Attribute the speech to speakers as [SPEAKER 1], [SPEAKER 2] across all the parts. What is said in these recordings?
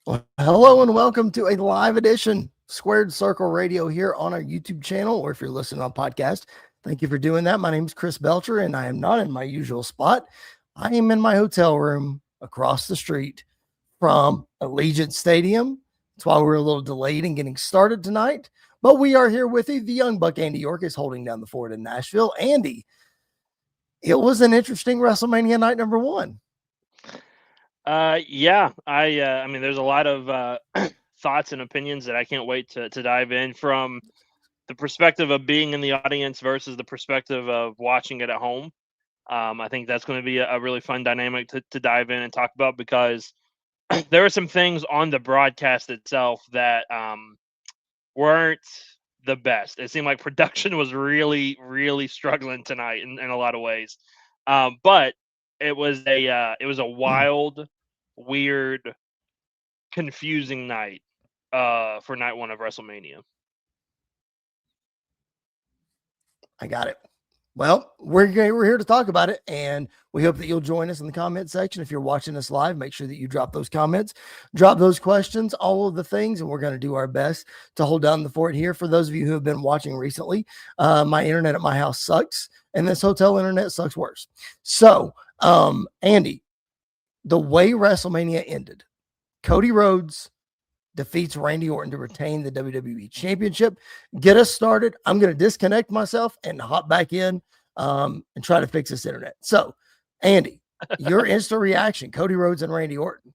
[SPEAKER 1] Well, hello and welcome to a live edition Squared Circle Radio here on our YouTube channel, or if you're listening on podcast, thank you for doing that. My name is Chris Belcher, and I am not in my usual spot. I am in my hotel room across the street from Allegiant Stadium. That's why we're a little delayed in getting started tonight. But we are here with you. The young buck Andy York is holding down the fort in Nashville. Andy, it was an interesting WrestleMania night number one.
[SPEAKER 2] Yeah, I mean, there's a lot of thoughts and opinions that I can't wait to dive in from the perspective of being in the audience versus the perspective of watching it at home. I think that's going to be a really fun dynamic to dive in and talk about because there are some things on the broadcast itself that weren't the best. It seemed like production was really, really struggling tonight in a lot of ways. But it was a wild, weird, confusing night for night one of WrestleMania.
[SPEAKER 1] I got it. Well, we're here to talk about it, and we hope that you'll join us in the comment section. If you're watching us live, make sure that you drop those comments, drop those questions, all of the things, and we're going to do our best to hold down the fort here. For those of you who have been watching recently, my internet at my house sucks, and this hotel internet sucks worse. So, Andy, the way WrestleMania ended, Cody Rhodes defeats Randy Orton to retain the WWE Championship. Get us started. I'm going to disconnect myself and hop back in and try to fix this internet. So, Andy, your instant reaction, Cody Rhodes and Randy Orton.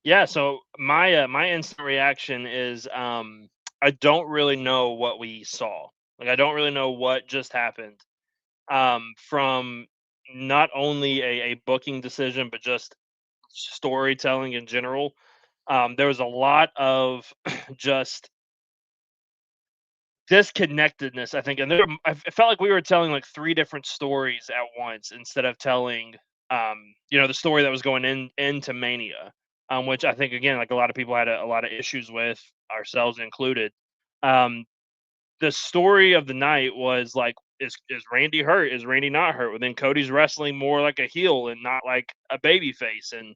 [SPEAKER 2] Yeah, so my instant reaction is I don't really know what we saw. Like I don't really know what just happened. From not only a booking decision, but just storytelling in general. There was a lot of just disconnectedness, I think, and I felt like we were telling like three different stories at once instead of telling, the story that was going into Mania, which I think again, like a lot of people had a lot of issues with, ourselves included. Um, the story of the night was like, is Randy hurt? Is Randy not hurt? Well, then Cody's wrestling more like a heel and not like a baby face, and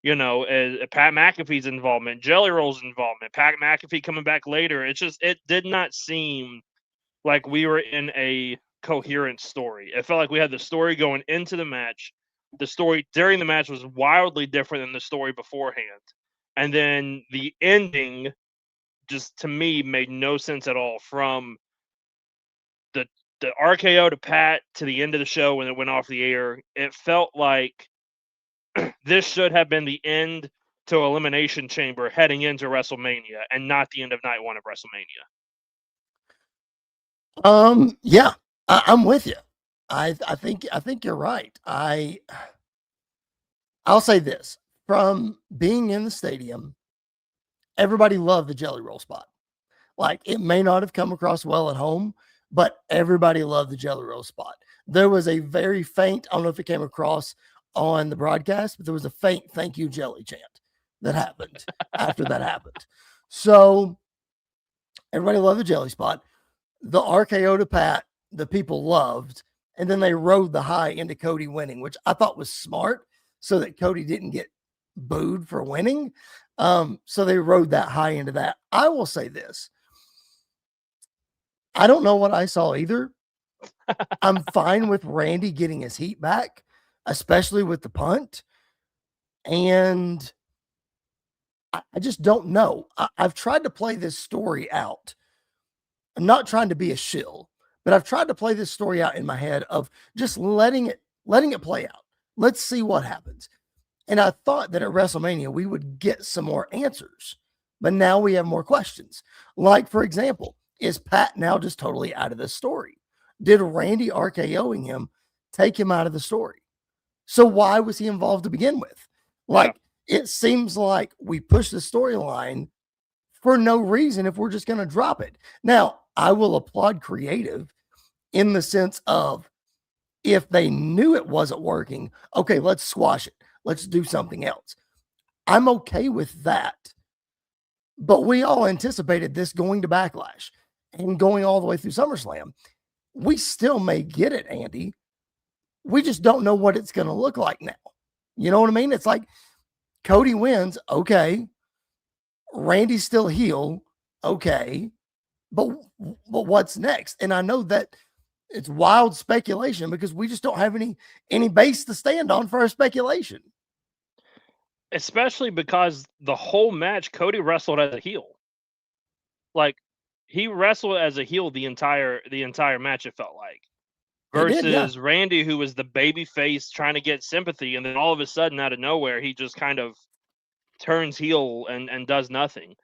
[SPEAKER 2] Pat McAfee's involvement, Jelly Roll's involvement, Pat McAfee coming back later. It did not seem like we were in a coherent story. It felt like we had the story going into the match. The story during the match was wildly different than the story beforehand. And then the ending just to me made no sense at all from the the RKO to Pat to the end of the show when it went off the air. It felt like this should have been the end to Elimination Chamber heading into WrestleMania and not the end of night one of WrestleMania.
[SPEAKER 1] Yeah, I'm with you. I think you're right. I'll say this, from being in the stadium, everybody loved the Jelly Roll spot. Like, it may not have come across well at home, but everybody loved the Jelly Roll spot. There was a very faint, I don't know if it came across on the broadcast, but there was a faint thank you Jelly chant that happened after that happened. So everybody loved the Jelly spot. The RKO to Pat, the people loved, and then they rode the high into Cody winning, which I thought was smart so that Cody didn't get booed for winning. So they rode that high into that. I will say this. I don't know what I saw either. I'm fine with Randy getting his heat back, especially with the punt. And I just don't know. I've tried to play this story out. I'm not trying to be a shill, but I've tried to play this story out in my head of just letting it play out. Let's see what happens. And I thought that at WrestleMania we would get some more answers, but now we have more questions. Like, for example, is Pat now just totally out of the story? Did Randy RKOing him take him out of the story? So why was he involved to begin with? Like, it seems like we push the storyline for no reason if we're just going to drop it. Now, I will applaud creative in the sense of, if they knew it wasn't working, okay, let's squash it. Let's do something else. I'm okay with that. But we all anticipated this going to Backlash and going all the way through SummerSlam. We still may get it, Andy. We just don't know what it's going to look like now. You know what I mean? It's like Cody wins. Okay. Randy's still heel, okay, but what's next? And I know that it's wild speculation because we just don't have any base to stand on for our speculation.
[SPEAKER 2] Especially because the whole match, Cody wrestled as a heel. Like, he wrestled as a heel the entire match, it felt like.
[SPEAKER 1] It did, yeah.
[SPEAKER 2] Versus Randy, who was the baby face trying to get sympathy, and then all of a sudden, out of nowhere, he just kind of turns heel and does nothing.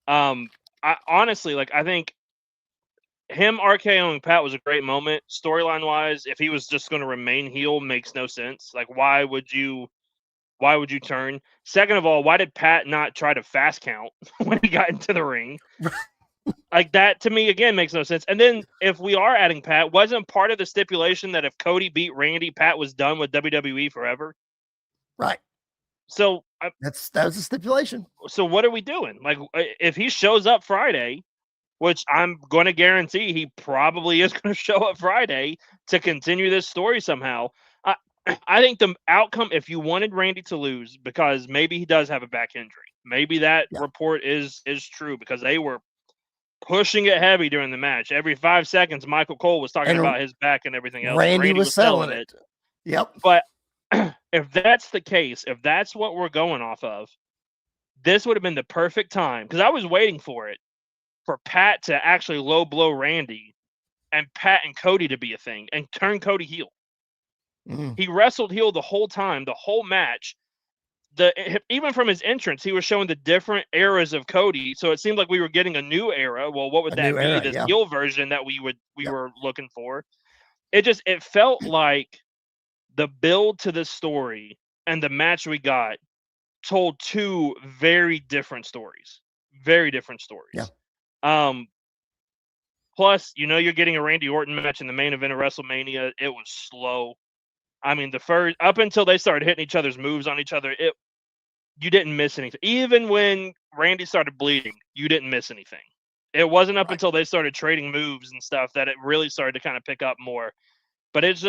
[SPEAKER 2] I honestly, like, I think him RKOing Pat was a great moment. Storyline wise, if he was just going to remain heel, makes no sense. Like, why would you turn? Second of all, why did Pat not try to fast count when he got into the ring? Like, that to me again makes no sense. And then if we are adding Pat, wasn't part of the stipulation that if Cody beat Randy, Pat was done with WWE forever?
[SPEAKER 1] Right.
[SPEAKER 2] So
[SPEAKER 1] that was a stipulation.
[SPEAKER 2] So what are we doing? Like, if he shows up Friday, which I'm going to guarantee he probably is going to show up Friday to continue this story somehow. I think the outcome, if you wanted Randy to lose, because maybe he does have a back injury, maybe that report is true, because they were pushing it heavy during the match. Every 5 seconds, Michael Cole was talking about his back and everything else.
[SPEAKER 1] Randy was selling it. Yep.
[SPEAKER 2] But if that's the case, if that's what we're going off of, this would have been the perfect time, because I was waiting for it, for Pat to actually low blow Randy and Pat and Cody to be a thing and turn Cody heel. He wrestled heel the whole time, the whole match. Even from his entrance, he was showing the different eras of Cody. So it seemed like we were getting a new era. Well, what would that be? This heel version that we were looking for. It felt like the build to this story and the match we got told two very different stories. Very different stories.
[SPEAKER 1] Yeah.
[SPEAKER 2] Plus, you're getting a Randy Orton match in the main event of WrestleMania. It was slow. I mean, up until they started hitting each other's moves on each other, you didn't miss anything. Even when Randy started bleeding, you didn't miss anything. It wasn't up until they started trading moves and stuff that it really started to kind of pick up more. But it's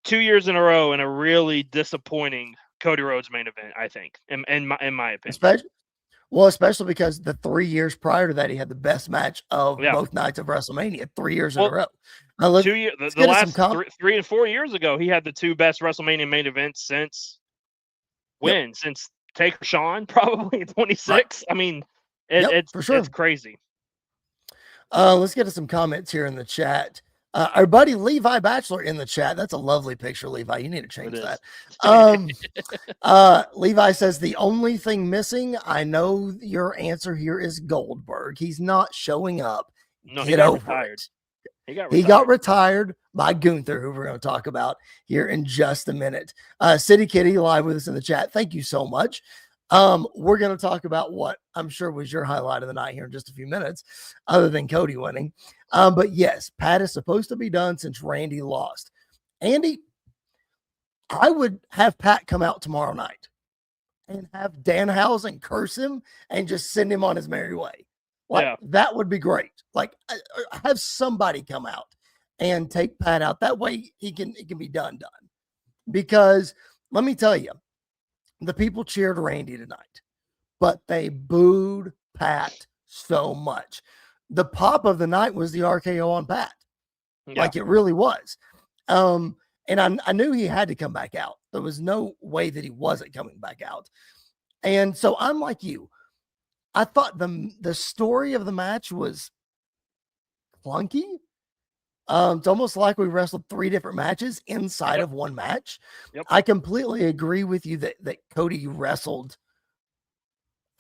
[SPEAKER 2] 2 years in a row in a really disappointing Cody Rhodes main event, I think, in my opinion.
[SPEAKER 1] Especially because the 3 years prior to that, he had the best match of both nights of WrestleMania, 3 years in a row. Now,
[SPEAKER 2] 2 years, the last 3 and 4 years ago, he had the two best WrestleMania main events since when? Since Taker Shawn, probably 26. Right. I mean, it's for sure. It's crazy.
[SPEAKER 1] Let's get to some comments here in the chat. Our buddy Levi Bachelor in the chat. That's a lovely picture, Levi. You need to change that. Levi says, the only thing missing, I know your answer here is Goldberg. He's not showing up.
[SPEAKER 2] No, he got retired.
[SPEAKER 1] He got retired by Gunther, who we're going to talk about here in just a minute. City Kitty live with us in the chat. Thank you so much. We're going to talk about what I'm sure was your highlight of the night here in just a few minutes, other than Cody winning. But yes, Pat is supposed to be done since Randy lost. Andy, I would have Pat come out tomorrow night and have Danhausen curse him and just send him on his merry way. That would be great. Like, have somebody come out and take Pat out. That way it can be done. Because let me tell you, the people cheered Randy tonight, but they booed Pat so much. The pop of the night was the RKO on Pat. Yeah. Like, it really was. And I knew he had to come back out. There was no way that he wasn't coming back out. And so I'm like you. I thought the story of the match was clunky. It's almost like we wrestled 3 different matches inside of one match. Yep. I completely agree with you that Cody wrestled,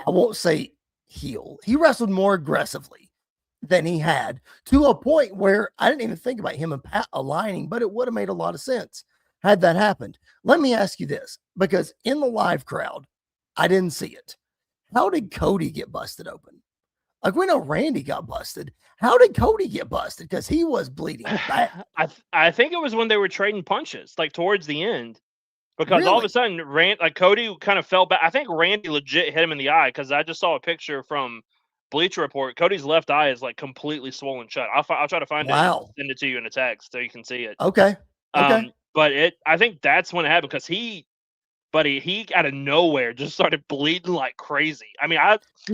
[SPEAKER 1] I won't say heel. He wrestled more aggressively than he had, to a point where I didn't even think about him and Pat aligning, but it would have made a lot of sense had that happened. Let me ask you this, because in the live crowd, I didn't see it. How did Cody get busted open? Like, we know Randy got busted. How did Cody get busted? Because he was bleeding bad.
[SPEAKER 2] I think it was when they were trading punches, like towards the end, because all of a sudden, Cody kind of fell back. I think Randy legit hit him in the eye, because I just saw a picture from Bleacher Report. Cody's left eye is like completely swollen shut. I'll try to find it and send it to you in a text so you can see it.
[SPEAKER 1] Okay.
[SPEAKER 2] But I think that's when it happened, because he but he out of nowhere just started bleeding like crazy. I mean,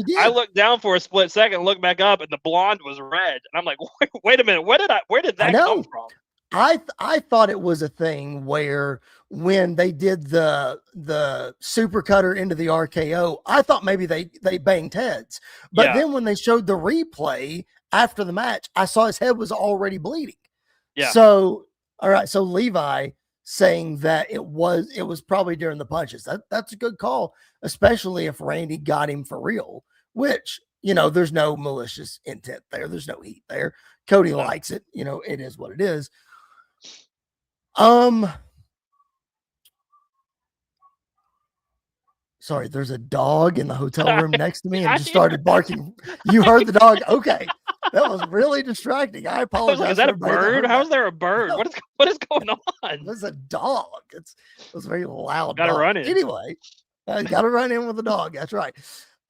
[SPEAKER 1] He
[SPEAKER 2] I
[SPEAKER 1] did.
[SPEAKER 2] looked down for a split second, looked back up, and the blonde was red. And I'm like, wait a minute, where did
[SPEAKER 1] I
[SPEAKER 2] that come
[SPEAKER 1] know.
[SPEAKER 2] from?
[SPEAKER 1] I thought it was a thing where when they did the super cutter into the RKO, I thought maybe they banged heads. But
[SPEAKER 2] Yeah.
[SPEAKER 1] then when they showed the replay after the match, I saw his head was already bleeding.
[SPEAKER 2] Yeah.
[SPEAKER 1] So all right, so Levi saying that it was probably during the punches. That's a good call, especially if Randy got him for real, which, there's no malicious intent there. There's no heat there. Cody likes it. It is what it is. Sorry, there's a dog in the hotel room next to me and just started barking. You heard the dog? Okay. That was really distracting. I apologize.
[SPEAKER 2] I was like, is that a bird? How is there a bird?
[SPEAKER 1] No.
[SPEAKER 2] What is going on?
[SPEAKER 1] There's a dog. It was a very loud.
[SPEAKER 2] Gotta
[SPEAKER 1] dog.
[SPEAKER 2] run in.
[SPEAKER 1] Anyway, gotta run in with the dog. That's right.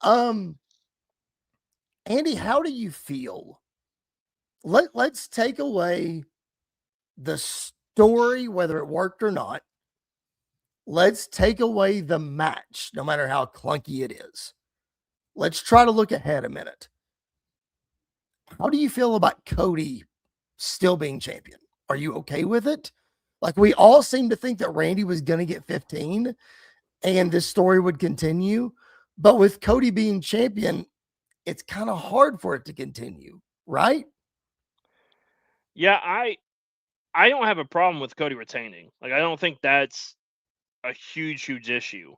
[SPEAKER 1] Andy, how do you feel? Let's take away the story, whether it worked or not. Let's take away the match, no matter how clunky it is. Let's try to look ahead a minute. How do you feel about Cody still being champion? Are you okay with it? Like, we all seem to think that Randy was going to get 15 and this story would continue. But with Cody being champion, it's kind of hard for it to continue, right?
[SPEAKER 2] Yeah, I don't have a problem with Cody retaining. Like, I don't think that's a huge issue.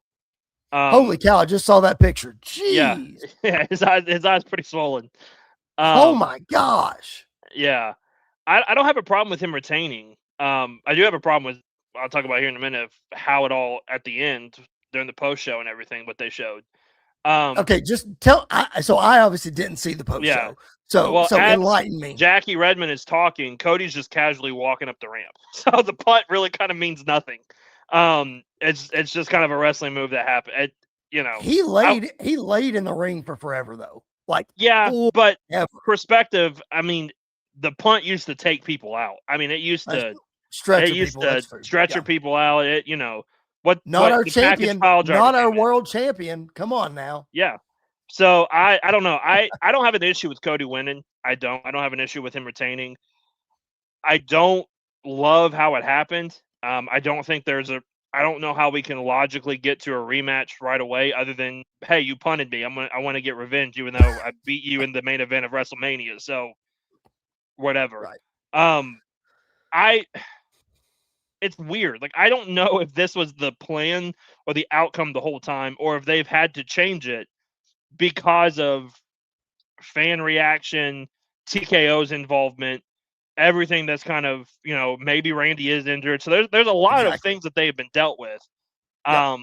[SPEAKER 1] Holy cow, I just saw that picture. Jeez.
[SPEAKER 2] Yeah, his eyes pretty swollen.
[SPEAKER 1] Oh my gosh.
[SPEAKER 2] Yeah. I don't have a problem with him retaining. I do have a problem with, I'll talk about here in a minute, of how it all at the end during the post show and everything, what they showed.
[SPEAKER 1] Okay, just tell. So I obviously didn't see the post show. So enlighten me.
[SPEAKER 2] Jackie Redmond is talking. Cody's just casually walking up the ramp. So the punt really kind of means nothing. It's just kind of a wrestling move that happened.
[SPEAKER 1] He laid in the ring for forever though. Like,
[SPEAKER 2] yeah, but
[SPEAKER 1] forever.
[SPEAKER 2] Perspective. I mean, the punt used to take people out. I mean, it used to stretch people out.
[SPEAKER 1] Not our champion, not our world champion. Come on now.
[SPEAKER 2] Yeah. So I don't know. I don't have an issue with Cody winning. I don't have an issue with him retaining. I don't love how it happened. I don't think I don't know how we can logically get to a rematch right away, other than, hey, you punted me. I want to get revenge, even though I beat you in the main event of WrestleMania. So whatever.
[SPEAKER 1] Right.
[SPEAKER 2] It's weird. Like, I don't know if this was the plan or the outcome the whole time, or if they've had to change it because of fan reaction, TKO's involvement, everything that's kind of, maybe Randy is injured. So there's a lot of things that they've been dealt with. Yep.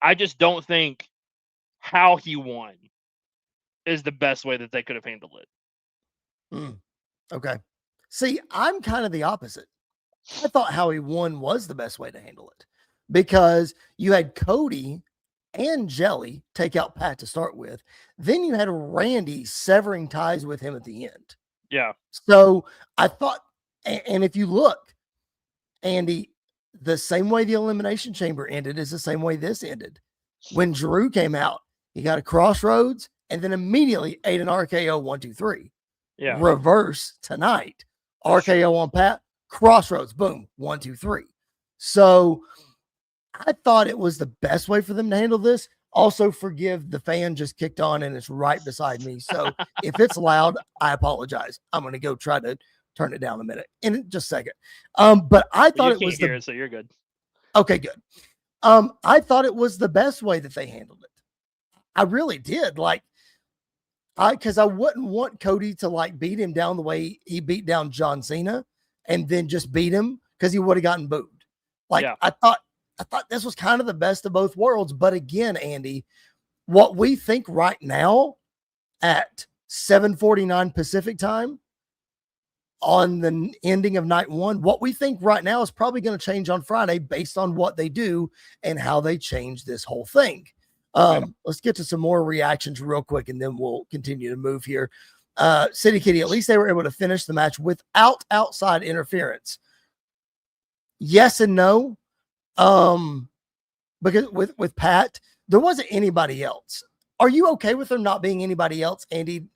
[SPEAKER 2] I just don't think how he won is the best way that they could have handled it.
[SPEAKER 1] Okay. See, I'm kind of the opposite. I thought how he won was the best way to handle it, because you had Cody and Jelly take out Pat to start with. Then you had Randy severing ties with him at the end.
[SPEAKER 2] Yeah.
[SPEAKER 1] So I thought, and if you look, Andy, the same way the Elimination Chamber ended is the same way this ended. When Drew came out, he got a crossroads and then immediately ate an RKO 1, 2, 3.
[SPEAKER 2] Yeah.
[SPEAKER 1] Reverse tonight. RKO on Pat, crossroads, boom, 1, 2, 3. So I thought it was the best way for them to handle this. Also, forgive the fan just kicked on and it's right beside me. So if it's loud, I apologize. I'm going to go try to turn it down a minute in just a second. But I thought it was
[SPEAKER 2] so you're good.
[SPEAKER 1] Okay, good. I thought it was the best way that they handled it. I really did. Because I wouldn't want Cody to beat him down the way he beat down John Cena and then just beat him, because he would have gotten booed. I thought this was kind of the best of both worlds. But again, Andy, what we think right now at 7:49 Pacific time on the ending of night one, what we think right now is probably going to change on Friday based on what they do and how they change this whole thing. Let's get to some more reactions real quick, and then we'll continue to move here. City Kitty, at least they were able to finish the match without outside interference. Yes and no. because with Pat, there wasn't anybody else. Are you okay with there not being anybody else, Andy?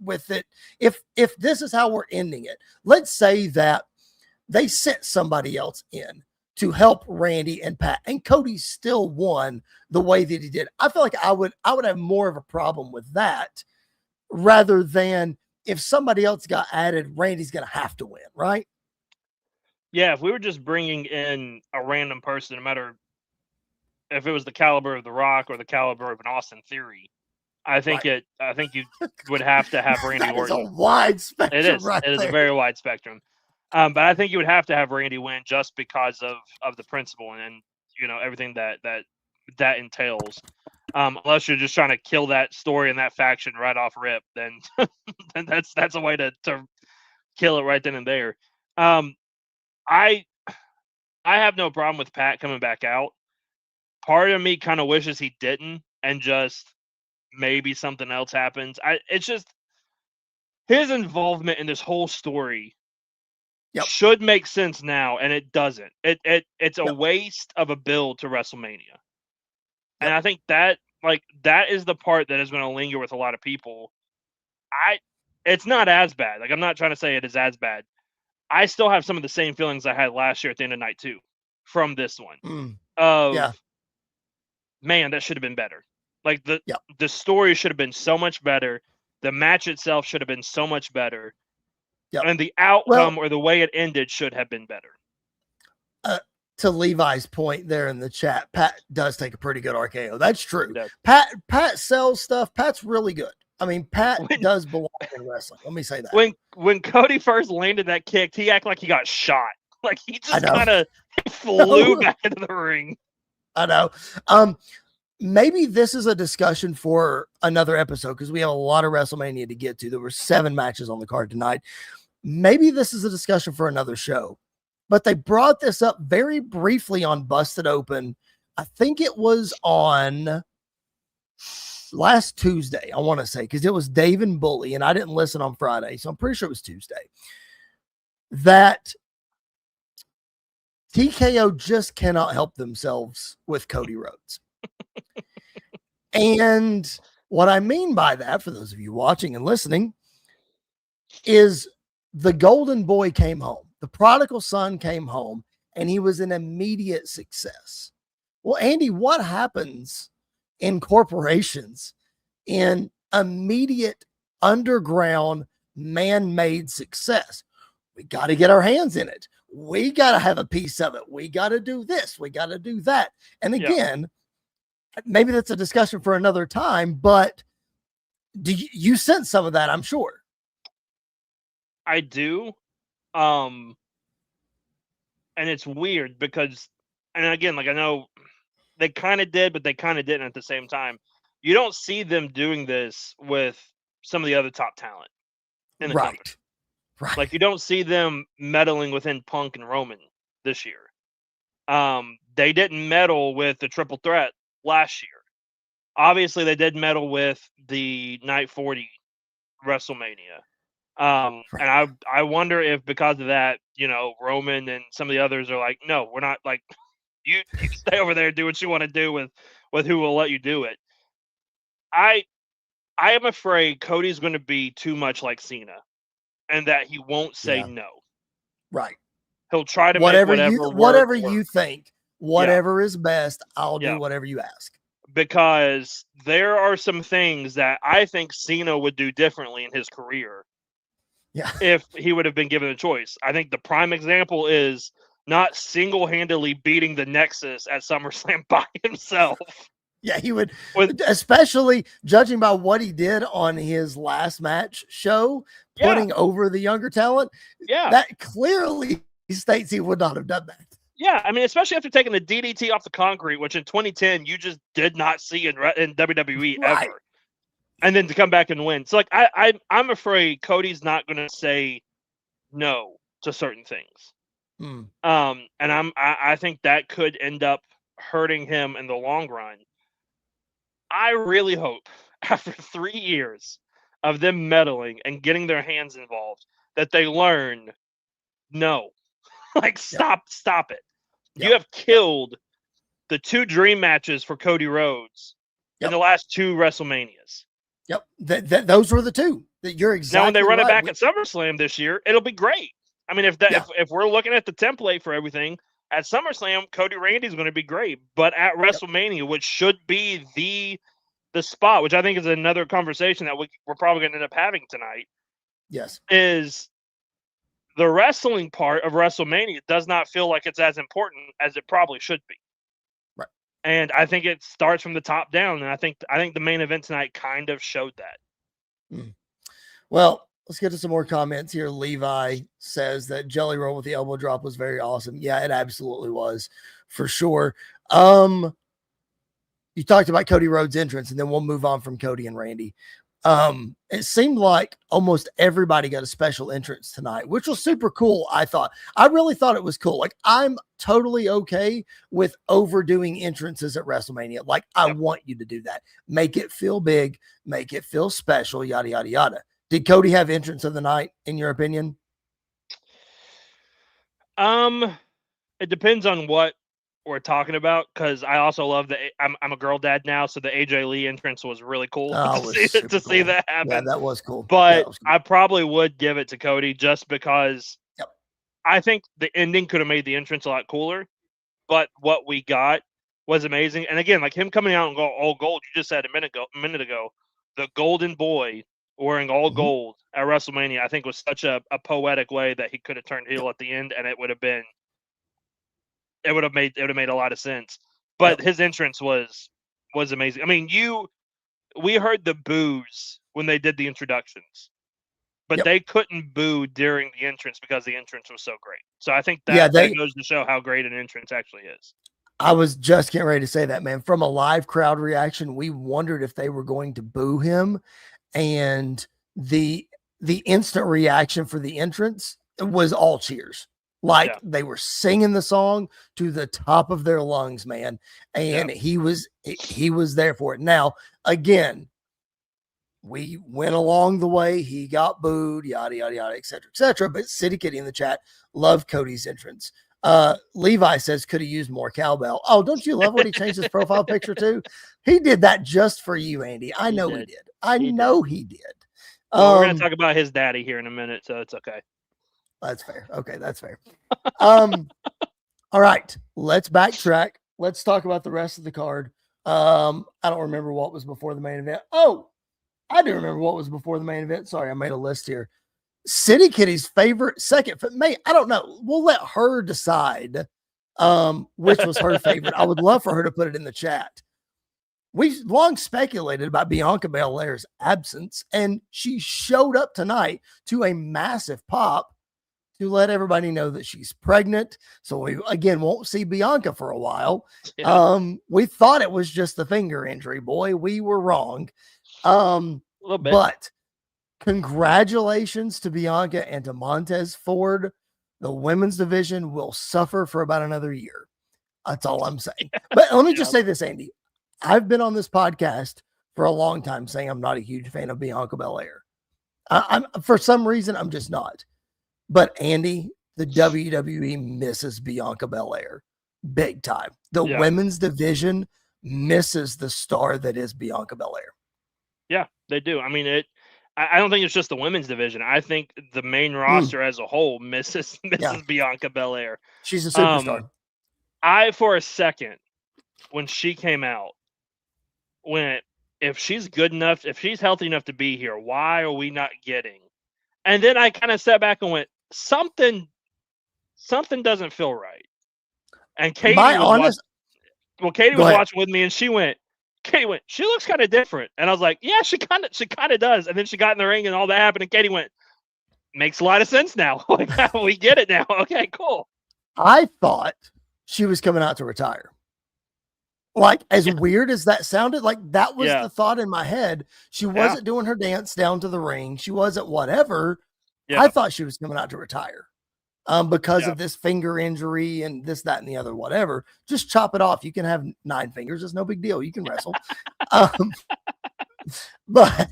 [SPEAKER 1] With it, if this is how we're ending it, let's say that they sent somebody else in to help Randy and Pat, and Cody still won the way that he did. I feel like I would have more of a problem with that rather than if somebody else got added, Randy's going to have to win, right?
[SPEAKER 2] Yeah, if we were just bringing in a random person, no matter if it was the caliber of The Rock or the caliber of an Austin Theory, I think
[SPEAKER 1] Right.
[SPEAKER 2] you would have to have Randy
[SPEAKER 1] That is a
[SPEAKER 2] Orton.
[SPEAKER 1] wide spectrum,
[SPEAKER 2] It is.
[SPEAKER 1] right
[SPEAKER 2] It is a
[SPEAKER 1] there.
[SPEAKER 2] very wide spectrum. But I think you would have to have Randy win just because of the principle and everything that entails. Unless you're just trying to kill that story and that faction right off rip, then then that's a way to kill it right then and there. I have no problem with Pat coming back out. Part of me kind of wishes he didn't, and just maybe something else happens. It's just his involvement in this whole story should make sense now, and it doesn't. It's a waste of a build to WrestleMania. And I think that is the part that is going to linger with a lot of people. It's not as bad. Like, I'm not trying to say it is as bad. I still have some of the same feelings I had last year at the end of night 2 from this one. Man, that should have been better. Like, the story should have been so much better. The match itself should have been so much better. And the outcome or the way it ended should have been better.
[SPEAKER 1] To Levi's point there in the chat, Pat does take a pretty good RKO. That's true.
[SPEAKER 2] Yeah.
[SPEAKER 1] Pat sells stuff. Pat's really good. I mean, Pat does belong in wrestling. Let me say that.
[SPEAKER 2] When Cody first landed that kick, he acted like he got shot. Like, he just kind of flew back into the ring.
[SPEAKER 1] I know. Maybe this is a discussion for another episode because we have a lot of WrestleMania to get to. There were 7 matches on the card tonight. Maybe this is a discussion for another show. But they brought this up very briefly on Busted Open. I think it was on last Tuesday, I want to say, because it was Dave and Bully, and I didn't listen on Friday, so I'm pretty sure it was Tuesday. That TKO just cannot help themselves with Cody Rhodes. And what I mean by that, for those of you watching and listening, is the golden boy came home. The prodigal son came home, and he was an immediate success. Well, Andy, what happens in corporations in immediate underground man-made success? We got to get our hands in it. We got to have a piece of it. We got to do this. We got to do that. And again, maybe that's a discussion for another time, but do you sense some of that? I'm sure.
[SPEAKER 2] I do. And it's weird because, and again, like, I know they kind of did, but they kind of didn't at the same time. You don't see them doing this with some of the other top talent in the company.
[SPEAKER 1] Right.
[SPEAKER 2] Like, you don't see them meddling within Punk and Roman this year. They didn't meddle with the triple threat last year. Obviously, they did meddle with the Night 40 WrestleMania. And I wonder if because of that, Roman and some of the others are like, no, we're not, like, you stay over there, do what you want to do with who will let you do it. I am afraid Cody's going to be too much like Cena, and that he won't say no.
[SPEAKER 1] Right.
[SPEAKER 2] He'll try to
[SPEAKER 1] whatever
[SPEAKER 2] make
[SPEAKER 1] whatever you think, whatever is best, I'll do whatever you ask.
[SPEAKER 2] Because there are some things that I think Cena would do differently in his career.
[SPEAKER 1] Yeah.
[SPEAKER 2] If he would have been given a choice. I think the prime example is not single-handedly beating the Nexus at SummerSlam by himself.
[SPEAKER 1] Yeah, he would, especially judging by what he did on his last match show, putting over the younger talent.
[SPEAKER 2] Yeah.
[SPEAKER 1] That clearly states he would not have done that.
[SPEAKER 2] Yeah, I mean, especially after taking the DDT off the concrete, which in 2010 you just did not see in WWE ever. And then to come back and win. So, like, I'm afraid Cody's not going to say no to certain things. And I think that could end up hurting him in the long run. I really hope after 3 years of them meddling and getting their hands involved that they learn, no, like, stop it. You have killed the 2 dream matches for Cody Rhodes in the last 2 WrestleManias.
[SPEAKER 1] Yep. Those were the 2 that you're exactly
[SPEAKER 2] now when they run
[SPEAKER 1] right.
[SPEAKER 2] it back at SummerSlam this year, it'll be great. I mean, if we're looking at the template for everything at SummerSlam, Cody Randy is going to be great, but at WrestleMania, which should be the spot, which I think is another conversation that we're probably going to end up having tonight.
[SPEAKER 1] Yes,
[SPEAKER 2] is the wrestling part of WrestleMania does not feel like it's as important as it probably should be.
[SPEAKER 1] Right.
[SPEAKER 2] And I think it starts from the top down, and I think the main event tonight kind of showed that.
[SPEAKER 1] Well, let's get to some more comments here. Levi says that Jelly Roll with the elbow drop was very awesome. Yeah, it absolutely was, for sure. You talked about Cody Rhodes' entrance, and then we'll move on from Cody and Randy. It seemed like almost everybody got a special entrance tonight, which was super cool. I really thought it was cool. Like, I'm totally okay with overdoing entrances at WrestleMania. Like, I want you to do that. Make it feel big, make it feel special, yada, yada, yada. Did Cody have entrance of the night, in your opinion?
[SPEAKER 2] It depends on what we're talking about, because I also love I'm a girl dad now, so the AJ Lee entrance was really cool to see that happen.
[SPEAKER 1] Yeah, that was cool.
[SPEAKER 2] But
[SPEAKER 1] was cool.
[SPEAKER 2] I probably would give it to Cody just because I think the ending could have made the entrance a lot cooler, but what we got was amazing. And again, like him coming out and go all gold, you just said a minute ago, the golden boy wearing all gold at WrestleMania, I think was such a poetic way that he could have turned heel at the end, and it would have made a lot of sense. But his entrance was amazing. I mean, we heard the boos when they did the introductions, but they couldn't boo during the entrance because the entrance was so great. So I think that goes to show how great an entrance actually is.
[SPEAKER 1] I was just getting ready to say that, man. From a live crowd reaction, we wondered if they were going to boo him, and the instant reaction for the entrance was all cheers. Like they were singing the song to the top of their lungs, man. And he was there for it. Now, again, we went along the way. He got booed, yada, yada, yada, et cetera, et cetera. But City Kitty in the chat loved Cody's entrance. Levi says, could have used more cowbell. Oh, don't you love what he changed his profile picture to? He did that just for you, Andy. I know he did. I know he did.
[SPEAKER 2] Well, we're going to talk about his daddy here in a minute, so it's okay.
[SPEAKER 1] That's fair. Okay, that's fair. All right, let's backtrack. Let's talk about the rest of the card. I don't remember what was before the main event. Oh, I do remember what was before the main event. Sorry, I made a list here. City Kitty's favorite second. I don't know. We'll let her decide which was her favorite. I would love for her to put it in the chat. We've long speculated about Bianca Belair's absence, and she showed up tonight to a massive pop to let everybody know that she's pregnant. So we, again, won't see Bianca for a while. We thought it was just the finger injury. Boy, we were wrong.
[SPEAKER 2] A little bit.
[SPEAKER 1] But congratulations to Bianca and to Montez Ford. The women's division will suffer for about another year. That's all I'm saying. But let me just say this, Andy. I've been on this podcast for a long time saying I'm not a huge fan of Bianca Belair. I'm for some reason, I'm just not. But Andy, the WWE misses Bianca Belair big time. The women's division misses the star that is Bianca Belair.
[SPEAKER 2] Yeah, they do. I mean, I don't think it's just the women's division. I think the main roster as a whole misses Bianca Belair.
[SPEAKER 1] She's a superstar.
[SPEAKER 2] For a second, when she came out, went, if she's good enough, if she's healthy enough to be here, why are we not getting? And then I kind of sat back and went, something doesn't feel right. And Katie was watching with me, and she went, she looks kind of different. And I was like, yeah, she kind of does. And then she got in the ring and all that happened, and Katie went, makes a lot of sense now. Like, we get it now. Okay, cool.
[SPEAKER 1] I thought she was coming out to retire. Like, as weird as that sounded, like that was the thought in my head. She wasn't doing her dance down to the ring. She wasn't whatever. I thought she was coming out to retire because of this finger injury and this, that, and the other, whatever. Just chop it off. You can have 9 fingers. It's no big deal. You can wrestle. But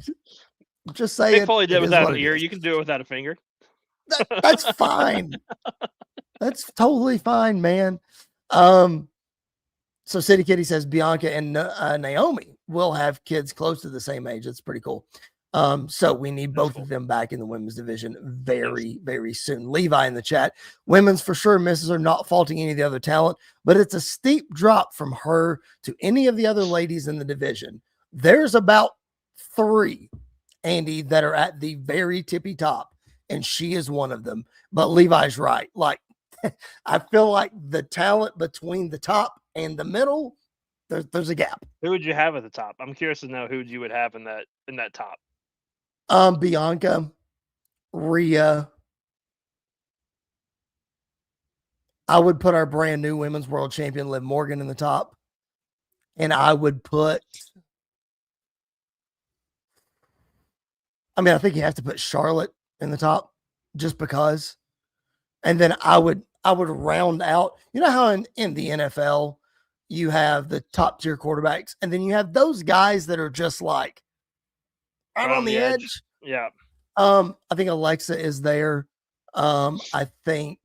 [SPEAKER 1] just saying.
[SPEAKER 2] Mick Foley did without an ear. You can do it without a finger.
[SPEAKER 1] That's fine. That's totally fine, man. So City Kitty says Bianca and Naomi will have kids close to the same age. That's pretty cool. So we need both of them back in the women's division very, very soon. Levi in the chat, women's for sure misses are not faulting any of the other talent, but it's a steep drop from her to any of the other ladies in the division. There's about 3, Andy, that are at the very tippy top, and she is one of them. But Levi's right. Like, I feel like the talent between the top and the middle, there's a gap.
[SPEAKER 2] Who would you have at the top? I'm curious to know who you would have in that top.
[SPEAKER 1] Bianca, Rhea. I would put our brand new women's world champion Liv Morgan in the top. And I would put, I think you have to put Charlotte in the top just because. And then I would round out, you know how in the NFL you have the top tier quarterbacks, and then you have those guys that are just like right on the edge.
[SPEAKER 2] Yeah.
[SPEAKER 1] I think Alexa is there. I think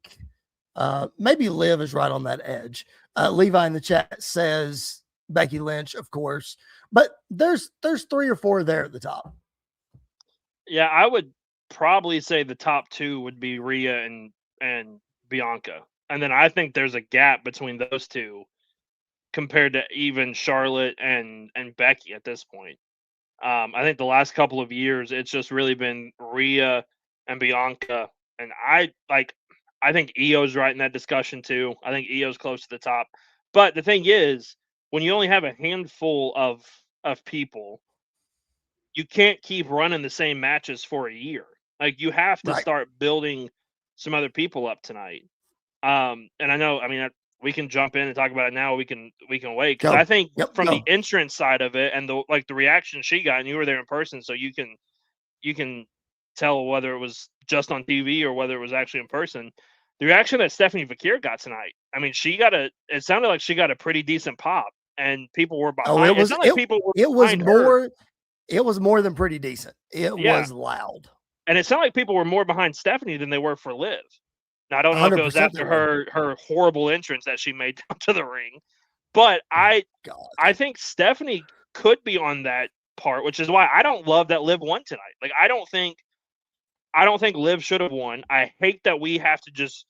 [SPEAKER 1] maybe Liv is right on that edge. Levi in the chat says Becky Lynch, of course, but there's 3 or 4 there at the top.
[SPEAKER 2] Yeah, I would probably say the top 2 would be Rhea and Bianca. And then I think there's a gap between those 2 compared to even Charlotte and Becky at this point. I think the last couple of years, it's just really been Rhea and Bianca. And I think Io's right in that discussion too. I think Io's close to the top. But the thing is, when you only have a handful of people, you can't keep running the same matches for a year. Like, you have to start building some other people up tonight. And I know, we can jump in and talk about it now. We can wait, because I think from the entrance side of it and the reaction she got, and you were there in person, so you can tell whether it was just on TV or whether it was actually in person. The reaction that Stephanie Vakir got tonight, it sounded like she got a pretty decent pop, and people were behind.
[SPEAKER 1] It was more than pretty decent. It was loud.
[SPEAKER 2] And it sounded like people were more behind Stephanie than they were for Liv. Now, I don't know if it was after her horrible entrance that she made down to the ring, but I think Stephanie could be on that part, which is why I don't love that Liv won tonight. Like, I don't think Liv should have won. I hate that we have to just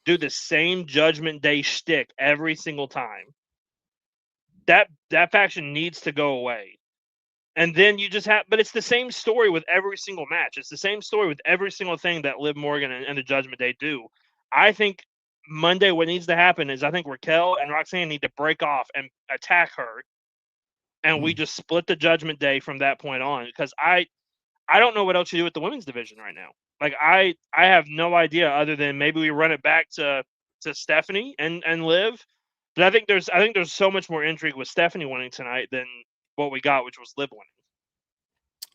[SPEAKER 2] do the same Judgment Day shtick every single time. That faction needs to go away. And then you just have, but it's the same story with every single match. It's the same story with every single thing that Liv Morgan and the Judgment Day do. I think Monday, what needs to happen is I think Raquel and Roxanne need to break off and attack her. And we just split the Judgment Day from that point on, because I don't know what else you do with the women's division right now. Like, I have no idea other than maybe we run it back to Stephanie and Liv. But I think there's so much more intrigue with Stephanie winning tonight than what we got, which was Liv winning.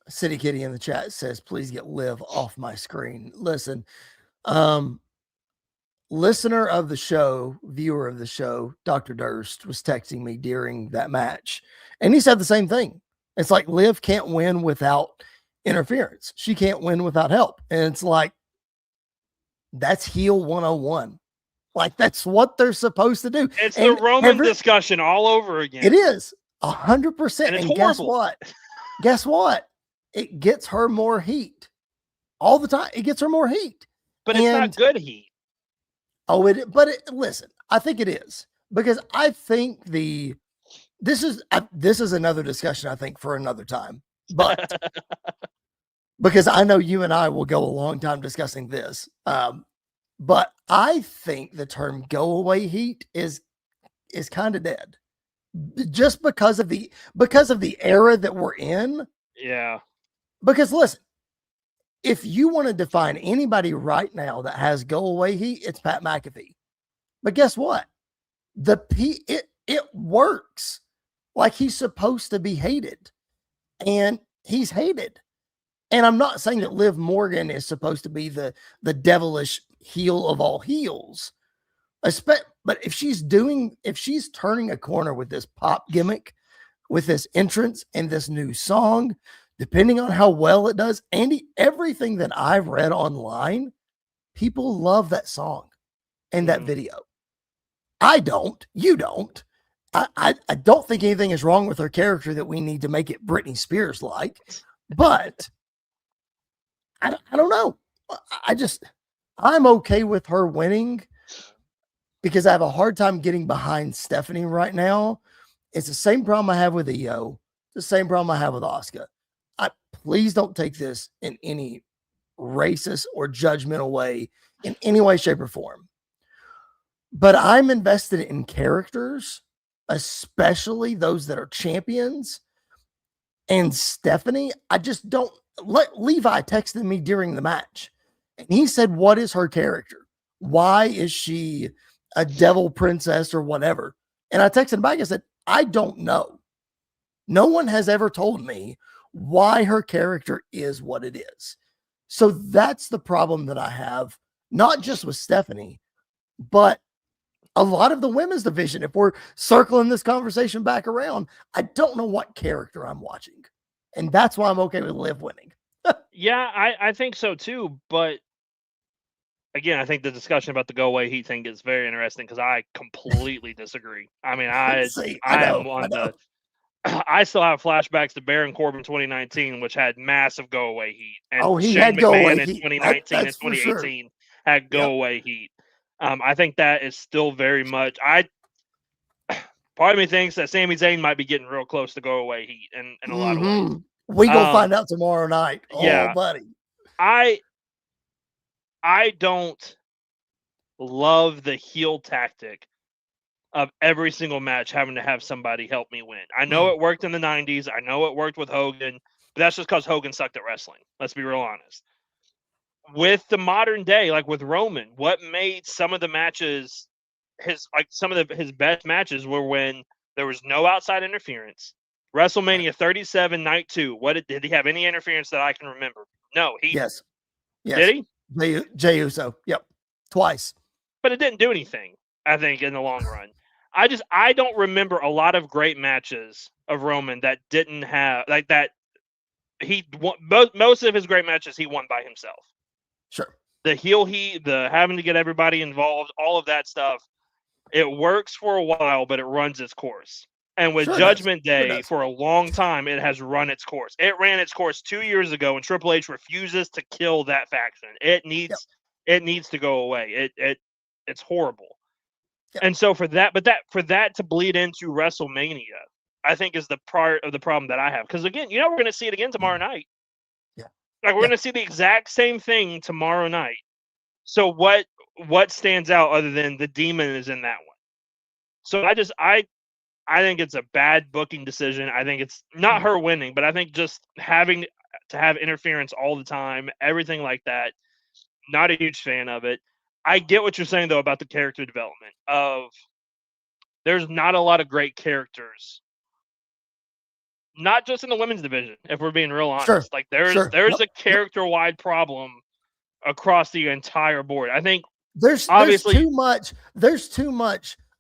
[SPEAKER 1] City Kitty in the chat says, please get Liv off my screen. Listen, listener of the show, viewer of the show, Dr. Durst was texting me during that match, and he said the same thing. It's like Liv can't win without interference. She can't win without help. And it's like, that's heel 101. Like, that's what they're supposed to do.
[SPEAKER 2] It's the Roman discussion all over again.
[SPEAKER 1] It is 100%.
[SPEAKER 2] And
[SPEAKER 1] horrible. Guess what? It gets her more heat all the time. It gets her more heat,
[SPEAKER 2] but it's not good heat.
[SPEAKER 1] Listen, I think it is, because I think this is another discussion, I think, for another time, but because I know you and I will go a long time discussing this. But I think the term go away heat is kind of dead, just because of the era that we're in.
[SPEAKER 2] Yeah.
[SPEAKER 1] Because listen, if you want to define anybody right now that has go away heat, it's Pat McAfee. But guess what? It works. Like, he's supposed to be hated, and he's hated. And I'm not saying that Liv Morgan is supposed to be the devilish heel of all heels. But if she's turning a corner with this pop gimmick, with this entrance and this new song, depending on how well it does, Andy, everything that I've read online, people love that song and that video. I don't. You don't. I don't think anything is wrong with her character that we need to make it Britney Spears like, but I don't know. I'm okay with her winning because I have a hard time getting behind Stephanie right now. It's the same problem I have with Io, the same problem I have with Asuka. Please don't take this in any racist or judgmental way in any way, shape, or form. But I'm invested in characters, especially those that are champions. And Stephanie, I just don't Levi texted me during the match. And he said, what is her character? Why is she a devil princess or whatever? And I texted back, I said, I don't know. No one has ever told me why her character is what it is. So that's the problem that I have, not just with Stephanie, but a lot of the women's division. If we're circling this conversation back around, I don't know what character I'm watching. And that's why I'm okay with Liv winning.
[SPEAKER 2] Yeah, I think so too. But again, I think the discussion about the go away heat thing is very interesting because I completely disagree. I mean, I still have flashbacks to Baron Corbin 2019, which had massive go away heat, and
[SPEAKER 1] he
[SPEAKER 2] Shane
[SPEAKER 1] had go away
[SPEAKER 2] McMahon in
[SPEAKER 1] heat.
[SPEAKER 2] 2019 and 2018 had go away heat. I think that is still very much. Part of me thinks that Sami Zayn might be getting real close to go away heat in a lot of ways.
[SPEAKER 1] We gonna find out tomorrow night.
[SPEAKER 2] Yeah,
[SPEAKER 1] oh, buddy.
[SPEAKER 2] I don't love the heel tactic of every single match having to have somebody help me win. I know it worked in the 90s. I know it worked with Hogan, but that's just because Hogan sucked at wrestling. Let's be real honest. With the modern day, like with Roman, what made some of the matches his best matches were when there was no outside interference. WrestleMania 37, night 2. Did he have any interference that I can remember? No.
[SPEAKER 1] Yes.
[SPEAKER 2] Did he?
[SPEAKER 1] Jey Uso. Yep. Twice.
[SPEAKER 2] But it didn't do anything, I think, in the long run. I don't remember a lot of great matches of Roman that didn't have like that. He won most of his great matches. He won by himself.
[SPEAKER 1] Sure.
[SPEAKER 2] The heel heat, the having to get everybody involved, all of that stuff. It works for a while, but it runs its course. And with Judgment Day, for a long time, it has run its course. It ran its course 2 years ago, and Triple H refuses to kill that faction. It needs to go away. It's horrible. Yep. And so for that to bleed into WrestleMania, I think is the part of the problem that I have. Because again, we're going to see it again tomorrow night.
[SPEAKER 1] Yeah.
[SPEAKER 2] Like we're going to see the exact same thing tomorrow night. So what stands out other than the demon is in that one? So I think it's a bad booking decision. I think it's not her winning, but I think just having to have interference all the time, everything like that, not a huge fan of it. I get what you're saying, though, about the character development of there's not a lot of great characters, not just in the women's division, if we're being real honest.
[SPEAKER 1] Sure.
[SPEAKER 2] Like there's a character-wide problem across the entire board. I think
[SPEAKER 1] there's too much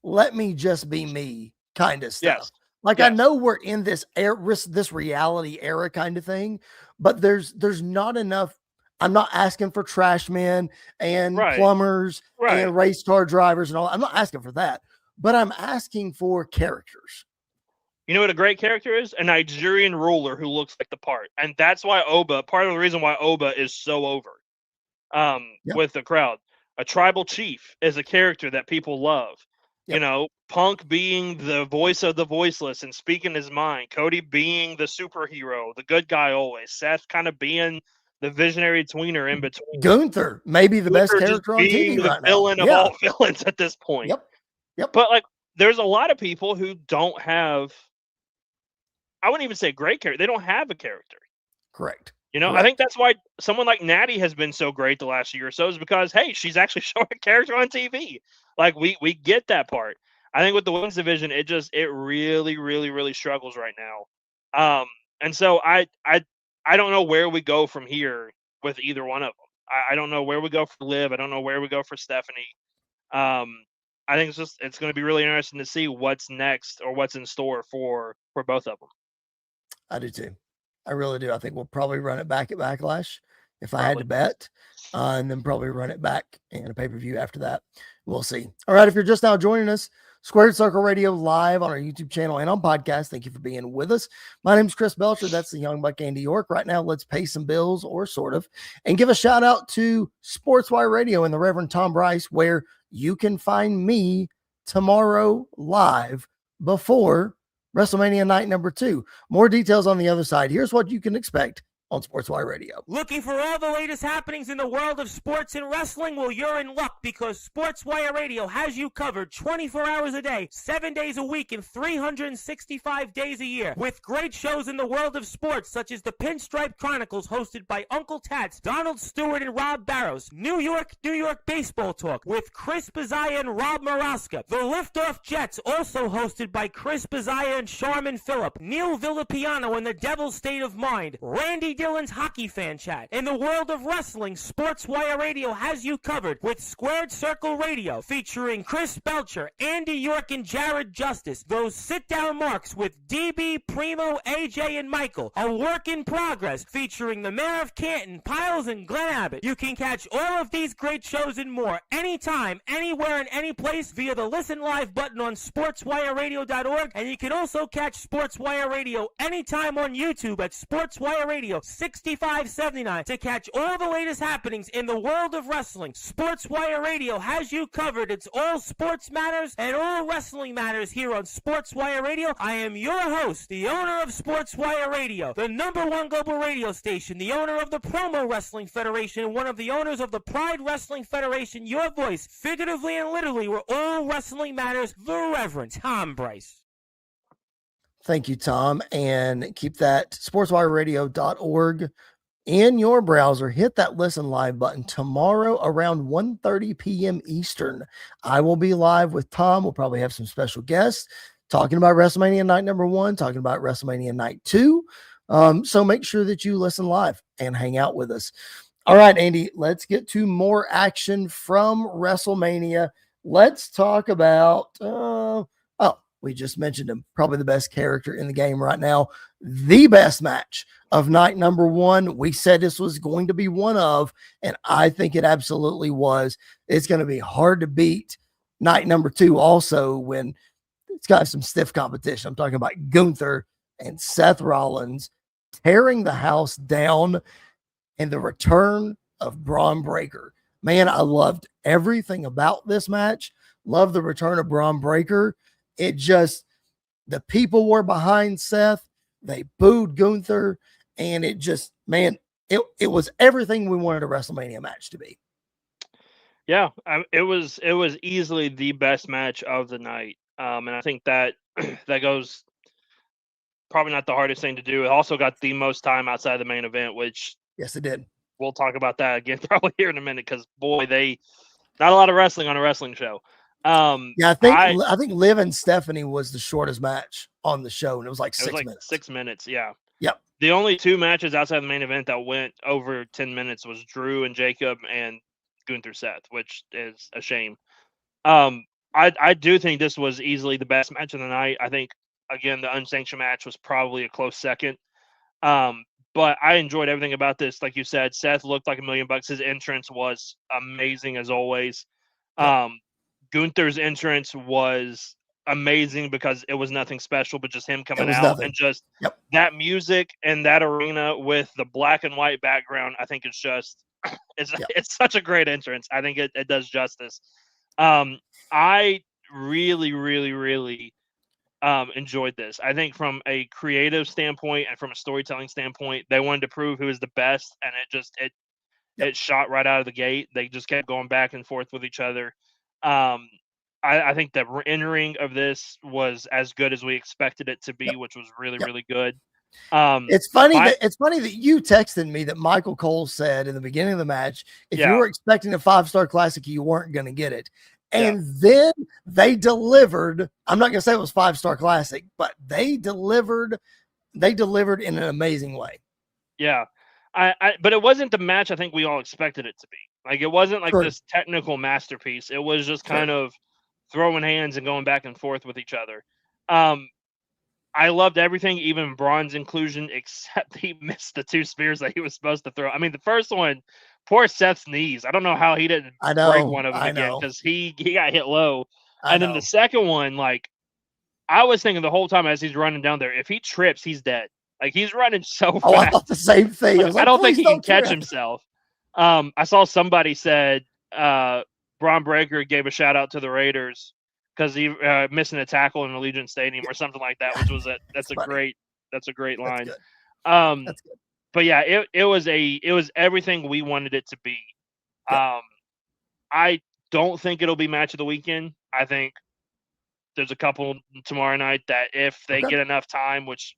[SPEAKER 1] let me just be me kind of stuff.
[SPEAKER 2] Yes.
[SPEAKER 1] Like I know we're in this this reality era kind of thing, but there's not enough. I'm not asking for trash men and plumbers and race car drivers and all. I'm not asking for that, but I'm asking for characters.
[SPEAKER 2] You know what a great character is? A Nigerian ruler who looks like the part. And that's why part of the reason why Oba is so over with the crowd. A tribal chief is a character that people love. Yep. Punk being the voice of the voiceless and speaking his mind. Cody being the superhero, the good guy always. Seth kind of being the visionary tweener in between.
[SPEAKER 1] Gunther, maybe the best character on TV right now.
[SPEAKER 2] The villain of all villains at this point.
[SPEAKER 1] Yep.
[SPEAKER 2] But like, there's a lot of people who don't have. I wouldn't even say great character. They don't have a character.
[SPEAKER 1] Correct.
[SPEAKER 2] I think that's why someone like Natty has been so great the last year or so is because, hey, she's actually showing a character on TV. Like we get that part. I think with the women's division, it really, really, really struggles right now. And so I don't know where we go from here with either one of them. I don't know where we go for Liv. I don't know where we go for Stephanie. I think it's going to be really interesting to see what's next or what's in store for both of them.
[SPEAKER 1] I do too. I really do. I think we'll probably run it back at Backlash if I had to bet, and then probably run it back in a pay-per-view after that. We'll see. All right. If you're just now joining us, Squared Circle Radio live on our YouTube channel and on podcast. Thank you for being with us. My name's Chris Belcher. That's the Young Buck Andy York. Right now, let's pay some bills, or sort of, and give a shout out to SportsWire Radio and the Reverend Tom Bryce, where you can find me tomorrow live before WrestleMania Night number 2. More details on the other side. Here's what you can expect on SportsWire Radio.
[SPEAKER 3] Looking for all the latest happenings in the world of sports and wrestling? Well, you're in luck, because SportsWire Radio has you covered 24 hours a day, 7 days a week, and 365 days a year, with great shows in the world of sports, such as the Pinstripe Chronicles, hosted by Uncle Tats, Donald Stewart, and Rob Barrows, New York Baseball Talk with Chris Bazaya and Rob Maraska, the Liftoff Jets, also hosted by Chris Bazaya and Sharman Phillip, Neil Villapiano and the Devil's State of Mind, Randy Dillon's Hockey Fan Chat. In the world of wrestling, SportsWire Radio has you covered with Squared Circle Radio, featuring Chris Belcher, Andy York, and Jared Justice. Those sit-down marks with DB, Primo, AJ, and Michael. A work in progress, featuring the Mayor of Canton, Piles, and Glenn Abbott. You can catch all of these great shows and more anytime, anywhere, and any place via the Listen Live button on SportsWireRadio.org, and you can also catch SportsWire Radio anytime on YouTube at SportsWire Radio 6579 to catch all the latest happenings in the world of wrestling. SportsWire Radio has you covered. It's all sports matters and all wrestling matters here on SportsWire Radio. I am your host, the owner of SportsWire Radio, the #1 global radio station, the owner of the Promo Wrestling Federation, and one of the owners of the Pride Wrestling Federation. Your voice, figuratively and literally, where all wrestling matters, the Reverend Tom Bryce.
[SPEAKER 1] Thank you, Tom. And keep that sportswireradio.org in your browser. Hit that listen live button tomorrow around 1:30 p.m. Eastern. I will be live with Tom. We'll probably have some special guests talking about WrestleMania Night number 1, talking about WrestleMania Night 2. So make sure that you listen live and hang out with us. All right, Andy, let's get to more action from WrestleMania. Let's talk about, we just mentioned him, probably the best character in the game right now. The best match of night number 1. We said this was going to be one of, and I think it absolutely was. It's going to be hard to beat night number 2 also, when it's got some stiff competition. I'm talking about Gunther and Seth Rollins tearing the house down, and the return of Braun Breaker. Man, I loved everything about this match. Loved the return of Braun Breaker. It just, the people were behind Seth. They booed Gunther, and it just, man, it was everything we wanted a WrestleMania match to be.
[SPEAKER 2] Yeah, it was easily the best match of the night, and I think that that goes, probably not the hardest thing to do. It also got the most time outside the main event, which,
[SPEAKER 1] yes, it did.
[SPEAKER 2] We'll talk about that again probably here in a minute, because boy, not a lot of wrestling on a wrestling show.
[SPEAKER 1] Yeah, I think Liv and Stephanie was the shortest match on the show, and it was like 6 minutes.
[SPEAKER 2] 6 minutes, yeah.
[SPEAKER 1] Yep.
[SPEAKER 2] The only 2 matches outside the main event that went over 10 minutes was Drew and Jacob and Gunther Seth, which is a shame. I do think this was easily the best match of the night. I think, again, the unsanctioned match was probably a close second. But I enjoyed everything about this. Like you said, Seth looked like $1,000,000. His entrance was amazing as always. Gunther's entrance was amazing because it was nothing special, but just him coming out nothing. And just that music and that arena with the black and white background. I think it's just, it's such a great entrance. I think it does justice. I really, really, really enjoyed this. I think from a creative standpoint and from a storytelling standpoint, they wanted to prove who is the best, and it shot right out of the gate. They just kept going back and forth with each other. I think the in-ring of this was as good as we expected it to be, which was really, really good.
[SPEAKER 1] It's funny that you texted me that Michael Cole said in the beginning of the match, if you were expecting a 5-star classic, you weren't going to get it. And then they delivered. I'm not going to say it was 5-star classic, but they delivered in an amazing way.
[SPEAKER 2] Yeah. But it wasn't the match I think we all expected it to be. Like, it wasn't like this technical masterpiece. It was just kind of throwing hands and going back and forth with each other. I loved everything, even Braun's inclusion, except he missed the 2 spears that he was supposed to throw. I mean, the first one, poor Seth's knees. I don't know how he didn't break one of them again, because he got hit low. And then the second one, like, I was thinking the whole time as he's running down there, if he trips, he's dead. Like, he's running so fast.
[SPEAKER 1] Oh, I thought the same thing.
[SPEAKER 2] Like, I don't think he can catch himself. I saw somebody said Braun Breaker gave a shout out to the Raiders because he missing a tackle in Allegiant Stadium or something like that, which was that's a great line.
[SPEAKER 1] That's good.
[SPEAKER 2] But yeah, it was everything we wanted it to be.
[SPEAKER 1] Yeah.
[SPEAKER 2] I don't think it'll be match of the weekend. I think there's a couple tomorrow night that if they get enough time, which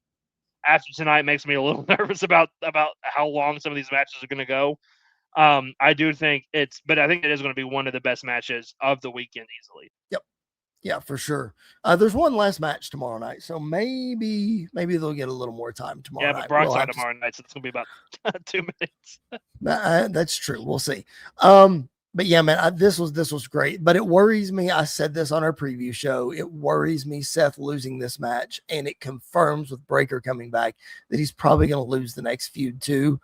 [SPEAKER 2] after tonight makes me a little nervous about how long some of these matches are going to go. I do think but I think it is going to be one of the best matches of the weekend easily.
[SPEAKER 1] Yep. Yeah, for sure. There's one last match tomorrow night, so maybe they'll get a little more time tomorrow night.
[SPEAKER 2] Yeah, but Brock's on tomorrow night, so it's going to be about 2 minutes.
[SPEAKER 1] That's true. We'll see. But yeah, man, this was great. But it worries me. I said this on our preview show. It worries me Seth losing this match, and it confirms with Breaker coming back that he's probably going to lose the next feud too.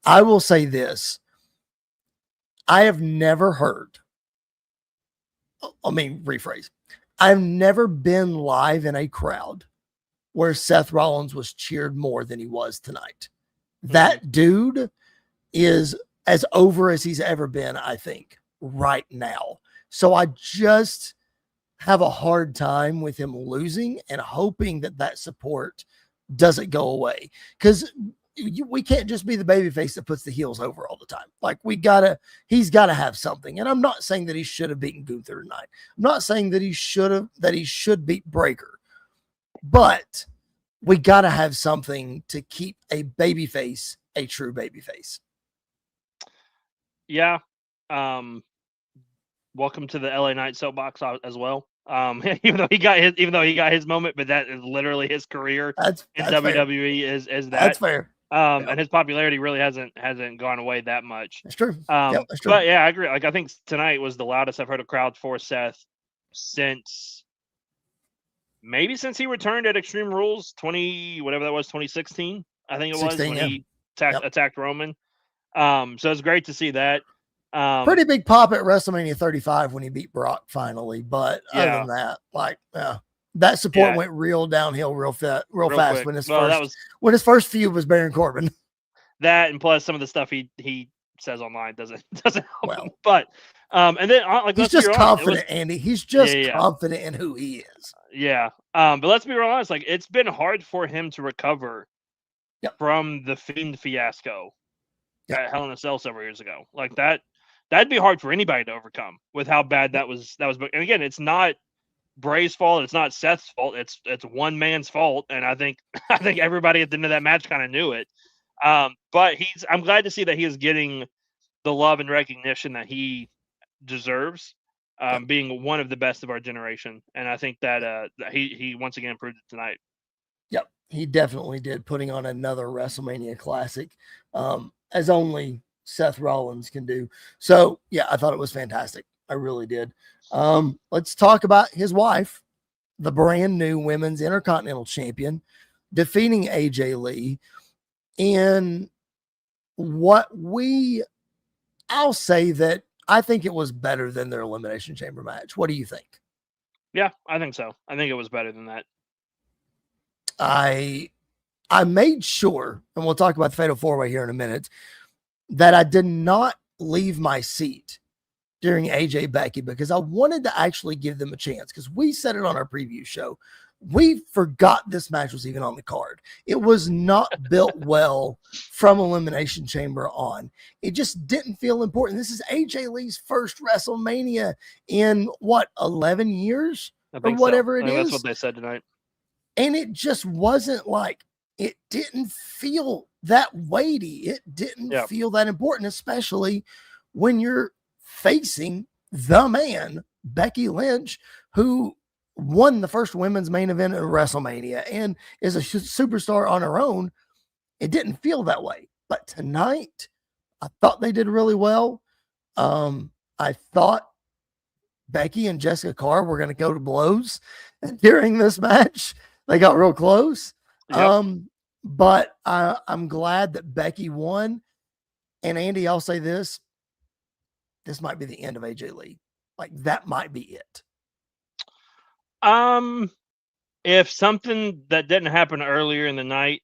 [SPEAKER 1] I will say this. I have never heard. Rephrase. I've never been live in a crowd where Seth Rollins was cheered more than he was tonight. That dude is as over as he's ever been, I think, right now. So I just have a hard time with him losing and hoping that support doesn't go away. Because we can't just be the babyface that puts the heels over all the time. Like he's gotta have something. And I'm not saying that he should have beaten Gunther tonight. I'm not saying that he should beat Breaker, but we gotta have something to keep a babyface a true babyface.
[SPEAKER 2] Yeah. Welcome to the LA Knight soapbox as well. Even though he got his moment, but that is literally his career in WWE fair. is that.
[SPEAKER 1] That's fair.
[SPEAKER 2] And his popularity really hasn't gone away that much.
[SPEAKER 1] That's true.
[SPEAKER 2] That's true. But yeah, I agree. Like, I think tonight was the loudest I've heard a crowd for Seth since he returned at Extreme Rules 2016. I think it was when he attacked Roman. So it's great to see that.
[SPEAKER 1] Pretty big pop at WrestleMania 35 when he beat Brock finally. But other than that, that support went real downhill real fast quick. When his first feud was Baron Corbin.
[SPEAKER 2] That, and plus some of the stuff he says online doesn't help him. But and then
[SPEAKER 1] he's just confident, Andy. He's just confident in who he is.
[SPEAKER 2] Yeah. But let's be real honest, like, it's been hard for him to recover from the Fiend fiasco at Hell in a Cell several years ago. Like, that'd be hard for anybody to overcome with how bad that was. And again, it's not Bray's fault. It's not Seth's fault. It's one man's fault. And I think everybody at the end of that match kind of knew it. But I'm glad to see that he is getting the love and recognition that he deserves, being one of the best of our generation. And I think that he once again proved it tonight.
[SPEAKER 1] Yep, he definitely did, putting on another WrestleMania classic, as only Seth Rollins can do. So yeah, I thought it was fantastic. I really did. Let's talk about his wife, the brand new women's Intercontinental Champion, defeating AJ Lee in I'll say that I think it was better than their Elimination Chamber match. What do you think?
[SPEAKER 2] Yeah, I think so. I think it was better than that.
[SPEAKER 1] I made sure, and we'll talk about the Fatal 4-Way here in a minute, that I did not leave my seat during AJ Becky because I wanted to actually give them a chance, because we said it on our preview show. We forgot this match was even on the card. It was not built well from Elimination Chamber on. It just didn't feel important. This is AJ Lee's first WrestleMania in 11 years or whatever it is.
[SPEAKER 2] That's what they said tonight.
[SPEAKER 1] And it just wasn't like, it didn't feel that weighty. It didn't feel that important, especially when you're facing the man, Becky Lynch, who won the first women's main event at WrestleMania and is a superstar on her own. It didn't feel that way. But tonight, I thought they did really well. I thought Becky and Jessica Carr were going to go to blows during this match. They got real close. Yep. But I'm glad that Becky won. And Andy, I'll say this might be the end of AJ Lee. Like, that might be it.
[SPEAKER 2] If something that didn't happen earlier in the night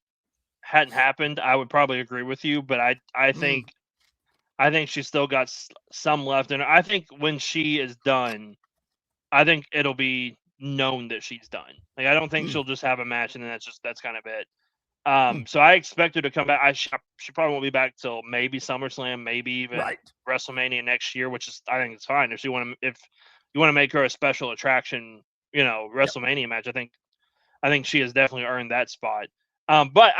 [SPEAKER 2] hadn't happened, I would probably agree with you. But I think she's still got some left in her. I think when she is done, I think it'll be known that she's done. Like I don't think she'll just have a match and then that's kind of it. So I expect her to come back. She probably won't be back till maybe SummerSlam, maybe even WrestleMania next year, which is I think it's fine if you want to make her a special attraction, WrestleMania match. I think she has definitely earned that spot. But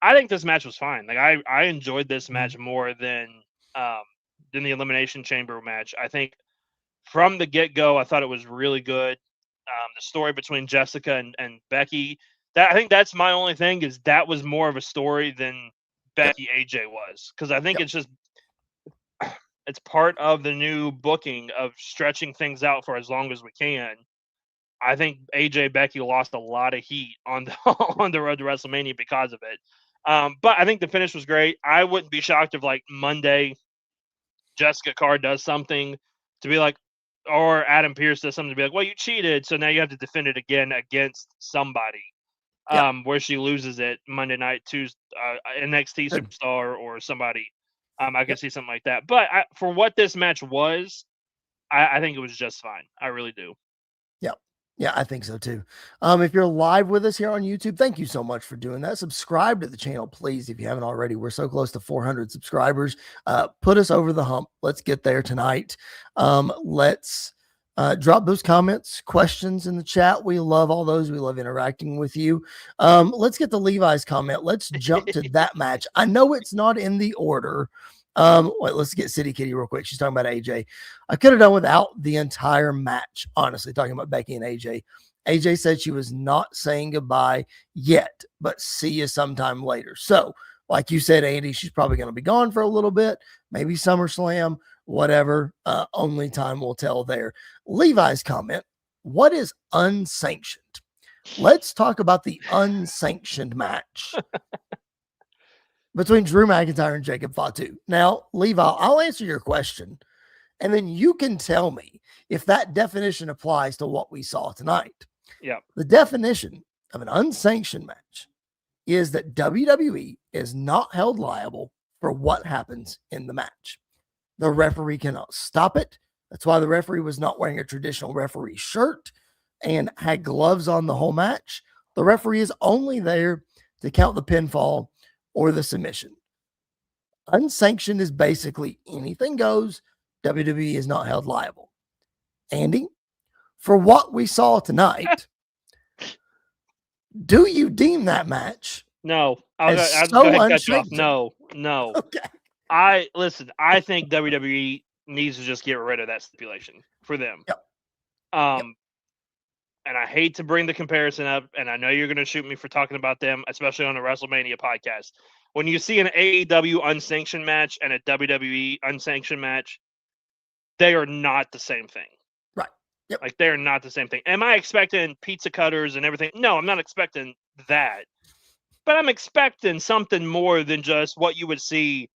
[SPEAKER 2] I think this match was fine. Like I enjoyed this match more than the Elimination Chamber match. I think from the get-go, I thought it was really good. The story between Jessica and Becky, I think that's my only thing is that was more of a story than Becky AJ was. Because I think it's part of the new booking of stretching things out for as long as we can. I think AJ Becky lost a lot of heat on the road to WrestleMania because of it. But I think the finish was great. I wouldn't be shocked if like Monday Jessica Carr does something to be like, or Adam Pearce does something to be like, well, you cheated, so now you have to defend it again against somebody. Where she loses it Monday night to NXT superstar or somebody. I could see something like that. But for what this match was, I think it was just fine. I really do.
[SPEAKER 1] Yeah, I think so too. If you're live with us here on YouTube, thank you so much for doing that. Subscribe to the channel, please, if you haven't already. We're so close to 400 subscribers. Put us over the hump. Let's get there tonight. Let's drop those comments, questions in the chat. We love all those. We love interacting with you. Let's get the Levi's comment. Let's jump to that match. I know it's not in the order. Wait, let's get City Kitty real quick. She's talking about AJ. I could have done without the entire match, honestly, talking about Becky and AJ. AJ said she was not saying goodbye yet, but see you sometime later. So, like you said, Andy, she's probably going to be gone for a little bit, maybe SummerSlam, whatever. Only time will tell there. Levi's comment, what is unsanctioned? Let's talk about the unsanctioned match between Drew McIntyre and Jacob Fatu. Now, Levi, I'll answer your question, and then you can tell me if that definition applies to what we saw tonight.
[SPEAKER 2] Yeah.
[SPEAKER 1] The definition of an unsanctioned match is that WWE is not held liable for what happens in the match. The referee cannot stop it. That's why the referee was not wearing a traditional referee shirt and had gloves on the whole match. The referee is only there to count the pinfall or the submission. Unsanctioned is basically anything goes. WWE is not held liable. Andy, for what we saw tonight, do you deem that match?
[SPEAKER 2] No.
[SPEAKER 1] I'll
[SPEAKER 2] go ahead and cut you off. No.
[SPEAKER 1] Okay.
[SPEAKER 2] I think WWE needs to just get rid of that stipulation for them.
[SPEAKER 1] Yep.
[SPEAKER 2] And I hate to bring the comparison up, and I know you're going to shoot me for talking about them, especially on the WrestleMania podcast. When you see an AEW unsanctioned match and a WWE unsanctioned match, they are not the same thing.
[SPEAKER 1] Right. Yep.
[SPEAKER 2] Like, they are not the same thing. Am I expecting pizza cutters and everything? No, I'm not expecting that. But I'm expecting something more than just what you would see.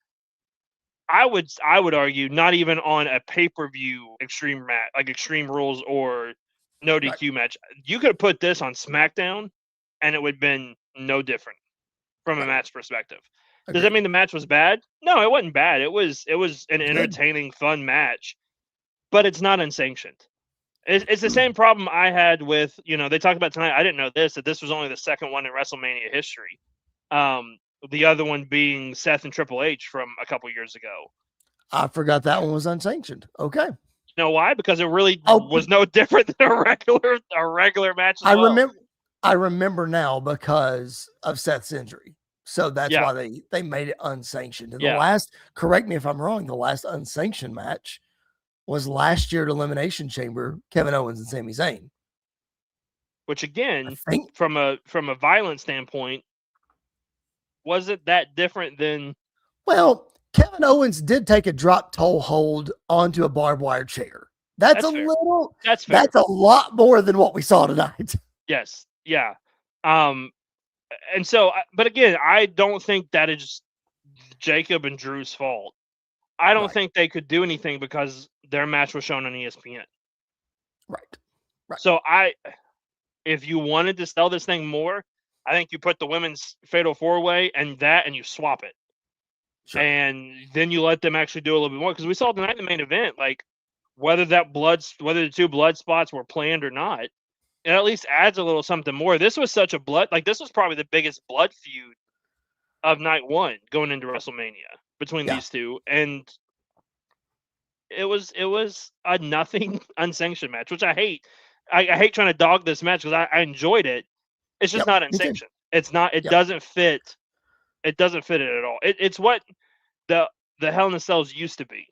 [SPEAKER 2] I would argue not even on a pay-per-view extreme match, like Extreme Rules or no DQ match. You could put this on SmackDown and it would have been no different from a match perspective. Okay. Does that mean the match was bad? No, it wasn't bad. It was an entertaining, fun match, but it's not unsanctioned. It's the same problem I had with, they talked about tonight. I didn't know that this was only the second one in WrestleMania history. The other one being Seth and Triple H from a couple years ago.
[SPEAKER 1] I forgot that one was unsanctioned. Okay.
[SPEAKER 2] You know why? Because it really was no different than a regular match.
[SPEAKER 1] I remember now because of Seth's injury. So that's why they made it unsanctioned. And the last, correct me if I'm wrong, the last unsanctioned match was last year at Elimination Chamber, Kevin Owens and Sami Zayn.
[SPEAKER 2] Which again, from a violence standpoint, wasn't that different than?
[SPEAKER 1] Well, Kevin Owens did take a drop toe hold onto a barbed wire chair. That's fair. That's a lot more than what we saw tonight.
[SPEAKER 2] Yes. Yeah. And so, but again, I don't think that is Jacob and Drew's fault. I don't think they could do anything because their match was shown on ESPN.
[SPEAKER 1] Right.
[SPEAKER 2] So if you wanted to sell this thing more, I think you put the women's fatal 4-way and you swap it.
[SPEAKER 1] Sure.
[SPEAKER 2] And then you let them actually do a little bit more, because we saw tonight in the main event, like whether the 2 blood spots were planned or not, it at least adds a little something more. This was such a this was probably the biggest blood feud of night 1 going into WrestleMania between these two, and it was a nothing unsanctioned match, which I hate. I hate trying to dog this match because I enjoyed it. It's just not unsanctioned. It's not. It doesn't fit. It doesn't fit it at all. It's what the Hell in a Cells used to be.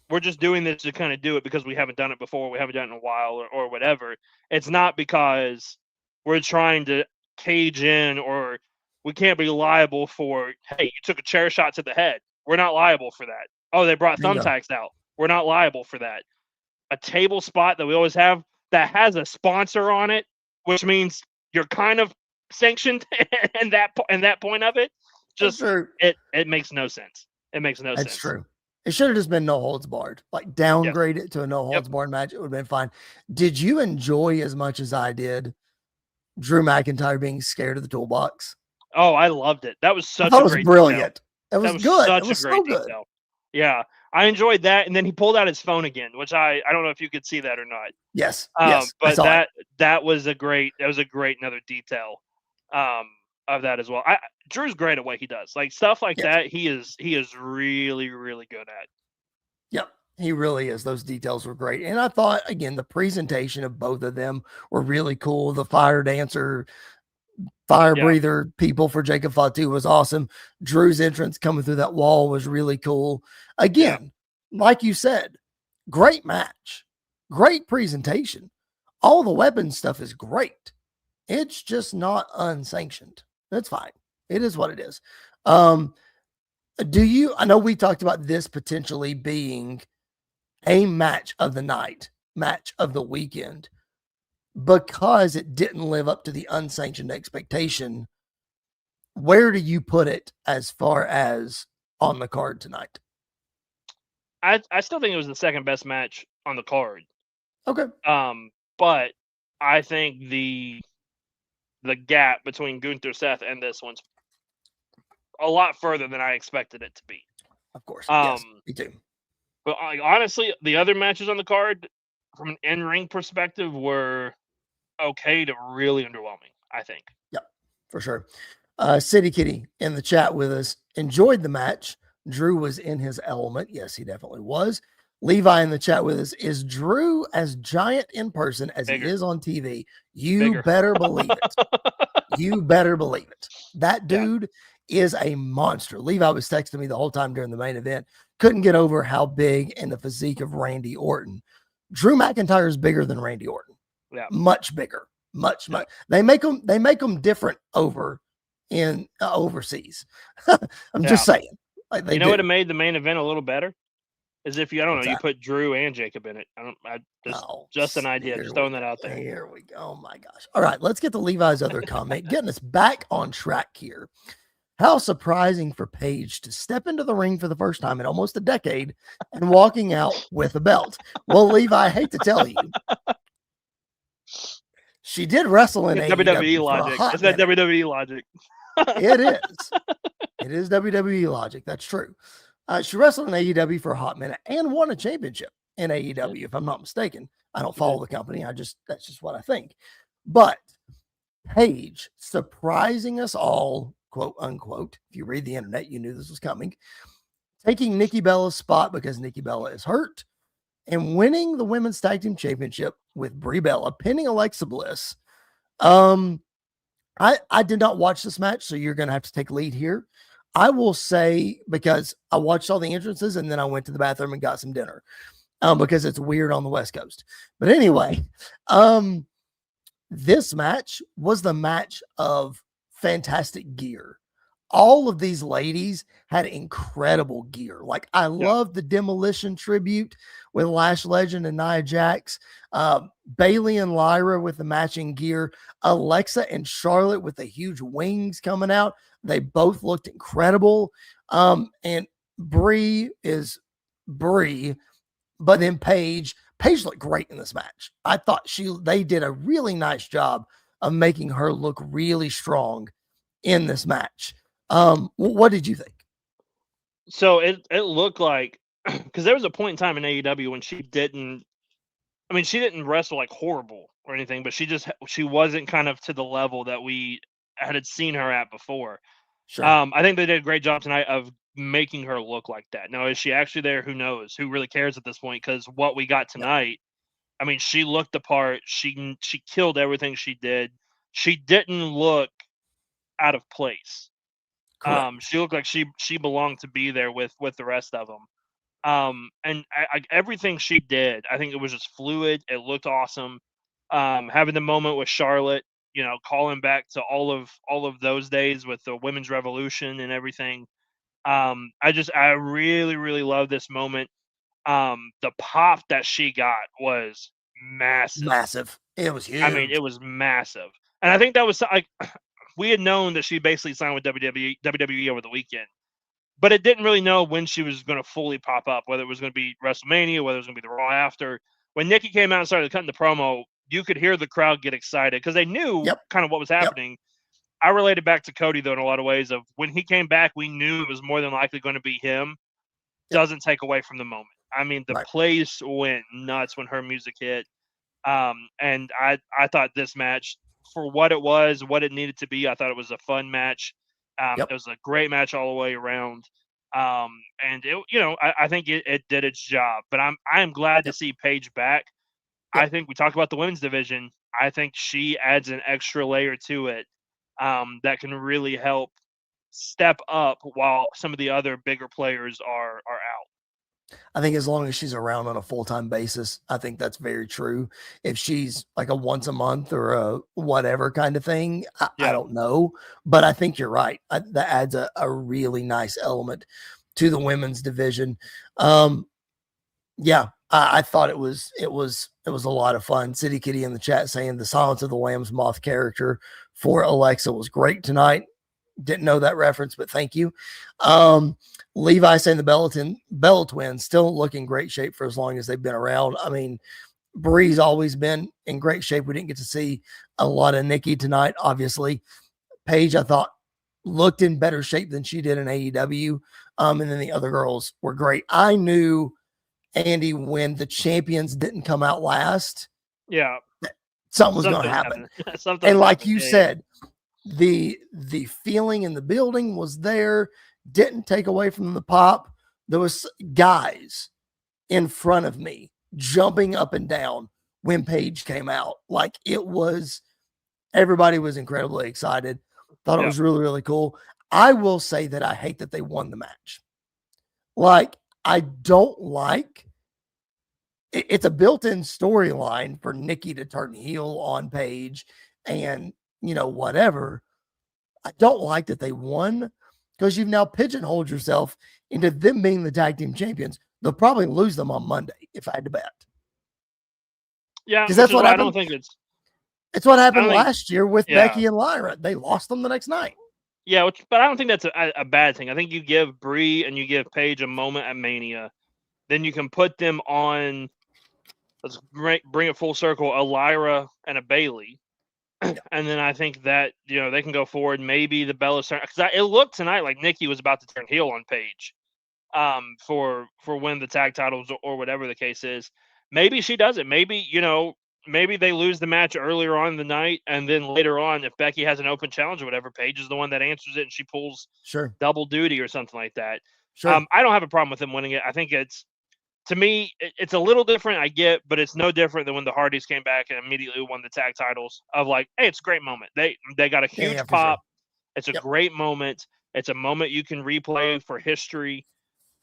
[SPEAKER 2] We're just doing this to kind of do it because we haven't done it before. We haven't done it in a while or whatever. It's not because we're trying to cage in, or we can't be liable for, hey, you took a chair shot to the head. We're not liable for that. Oh, they brought thumbtacks out. We're not liable for that. A table spot that we always have that has a sponsor on it, which means you're kind of sanctioned in that point of it. Just it makes no sense. It makes no sense.
[SPEAKER 1] That's true. It should have just been no holds barred. Like downgrade it to a no holds barred match. It would have been fine. Did you enjoy as much as I did Drew McIntyre being scared of the toolbox?
[SPEAKER 2] Oh, I loved it. That was such
[SPEAKER 1] a great brilliant. It was good.
[SPEAKER 2] Such
[SPEAKER 1] it was
[SPEAKER 2] a great
[SPEAKER 1] so
[SPEAKER 2] detail. Yeah, I enjoyed that. And then he pulled out his phone again, which I don't know if you could see that or not.
[SPEAKER 1] Yes.
[SPEAKER 2] But that was a great another detail of that as well. Drew's great at what he does. Like stuff like that, he is really, really good at.
[SPEAKER 1] Yep. He really is. Those details were great. And I thought, again, the presentation of both of them were really cool. The fire dancer, fire breather people for Jacob Fatu was awesome. Drew's entrance coming through that wall was really cool. Again, like you said, great match, great presentation. All the weapon stuff is great. It's just not unsanctioned. That's fine. It is what it is. I know we talked about this potentially being a match of the night, match of the weekend, because it didn't live up to the unsanctioned expectation. Where do you put it as far as on the card tonight?
[SPEAKER 2] I still think it was the second best match on the card.
[SPEAKER 1] Okay.
[SPEAKER 2] But I think the gap between Gunther, Seth, and this one's a lot further than I expected it to be.
[SPEAKER 1] Of course. Yes, me too.
[SPEAKER 2] But honestly, the other matches on the card, from an in-ring perspective, were okay to really underwhelming, I think.
[SPEAKER 1] Yep, for sure. City Kitty in the chat with us enjoyed the match. Drew was in his element. Yes, he definitely was. Levi in the chat with us. Is Drew as giant in person as he is on TV? You better believe it. You better believe it. That dude is a monster. Levi was texting me the whole time during the main event. Couldn't get over how big and the physique of Randy Orton. Drew McIntyre is bigger than Randy Orton.
[SPEAKER 2] Yeah,
[SPEAKER 1] much bigger. Much. They make them different over in overseas. I'm just saying. Like
[SPEAKER 2] you know what made the main event a little better? Is if you put Drew and Jacob in it. Just an idea. Just throwing that out there.
[SPEAKER 1] Here we go. Oh my gosh. All right, let's get to Levi's other comment. Getting us back on track here. How surprising for Paige to step into the ring for the first time in almost a decade and walking out with a belt. Well, Levi, I hate to tell you, she did wrestle in
[SPEAKER 2] WWE logic. It's that WWE logic.
[SPEAKER 1] It is. It is WWE logic. That's true. She wrestled in AEW for a hot minute and won a championship in AEW, if I'm not mistaken. I don't follow the company. That's just what I think. But Paige surprising us all, quote unquote. If you read the internet, you knew this was coming. Taking Nikki Bella's spot because Nikki Bella is hurt and winning the women's tag team championship with Brie Bella, pinning Alexa Bliss. I did not watch this match, so you're going to have to take lead here. I will say, because I watched all the entrances and then I went to the bathroom and got some dinner because it's weird on the West Coast. But anyway, this match was the match of fantastic gear. All of these ladies had incredible gear. Like I love the Demolition tribute with Lash Legend and Nia Jax, Bailey and Lyra with the matching gear, Alexa and Charlotte with the huge wings coming out. They both looked incredible. And Brie is Brie, but then Paige Paige looked great in this match. I thought they did a really nice job of making her look really strong in this match. What did you think?
[SPEAKER 2] So it looked like, because there was a point in time in AEW when she didn't wrestle like horrible or anything, but she wasn't kind of to the level that we had seen her at before.
[SPEAKER 1] Sure.
[SPEAKER 2] I think they did a great job tonight of making her look like that. Now, is she actually there? Who knows? Who really cares at this point? Because what we got tonight, I mean, she looked the part. She killed everything she did. She didn't look out of place. She looked like she belonged to be there with the rest of them. And everything she did, I think it was just fluid. It looked awesome. Having the moment with Charlotte, calling back to all of those days with the women's revolution and everything. I really, really love this moment. The pop that she got was massive.
[SPEAKER 1] It was huge.
[SPEAKER 2] I mean, it was massive. And I think that was like, we had known that she basically signed with WWE over the weekend, but it didn't really know when she was going to fully pop up, whether it was going to be WrestleMania, whether it was going to be the Raw after. When Nikki came out and started cutting the promo, you could hear the crowd get excited because they knew kind of what was happening. I related back to Cody, though, in a lot of ways of when he came back, we knew it was more than likely going to be him. Doesn't take away from the moment. I mean, the place went nuts when her music hit. And I thought this match, for what it was, what it needed to be, I thought it was a fun match. It was a great match all the way around. And it, I think it did its job. But I'm glad to see Paige back. I think we talked about the women's division. I think she adds an extra layer to it that can really help step up while some of the other bigger players are out.
[SPEAKER 1] I think as long as she's around on a full-time basis, I think that's very true. If she's like a once a month or a whatever kind of thing, I don't know, but I think you're right. That adds a really nice element to the women's division. I thought it was a lot of fun. City Kitty in the chat saying the Silence of the Lambs moth character for Alexa was great tonight. Didn't know that reference, but thank you. Levi saying the Bella twins still look in great shape for as long as they've been around. I mean, Bree's always been in great shape. We didn't get to see a lot of Nikki tonight, obviously. Paige, I thought, looked in better shape than she did in AEW. And then the other girls were great. I knew, Andy, when the champions didn't come out last, something was going to happen. And like you said, the feeling in the building was there, didn't take away from the pop. There was guys in front of me jumping up and down when Paige came out. Like, it was, everybody was incredibly excited. Thought it was really, really cool. I will say that I hate that they won the match. Like, I don't like it's a built-in storyline for Nikki to turn heel on Paige and, whatever. I don't like that they won because you've now pigeonholed yourself into them being the tag team champions. They'll probably lose them on Monday if I had to bet.
[SPEAKER 2] Yeah,
[SPEAKER 1] because that's what happened.
[SPEAKER 2] I don't think
[SPEAKER 1] it's what happened last year with Becky and Lyra. They lost them the next night.
[SPEAKER 2] Yeah, but I don't think that's a bad thing. I think you give Brie and you give Paige a moment at Mania, then you can put them on. Let's bring it full circle, a Lyra and a Bailey. And then I think that, they can go forward. Maybe the Bella's turn. Because it looked tonight like Nikki was about to turn heel on Paige for win the tag titles or whatever the case is. Maybe she does it. Maybe, maybe they lose the match earlier on in the night. And then later on, if Becky has an open challenge or whatever, Paige is the one that answers it and she pulls double duty or something like that. I don't have a problem with them winning it. I think to me, it's a little different, I get, but it's no different than when the Hardys came back and immediately won the tag titles of like, hey, it's a great moment. They got a huge pop. Sure. It's a great moment. It's a moment you can replay for history,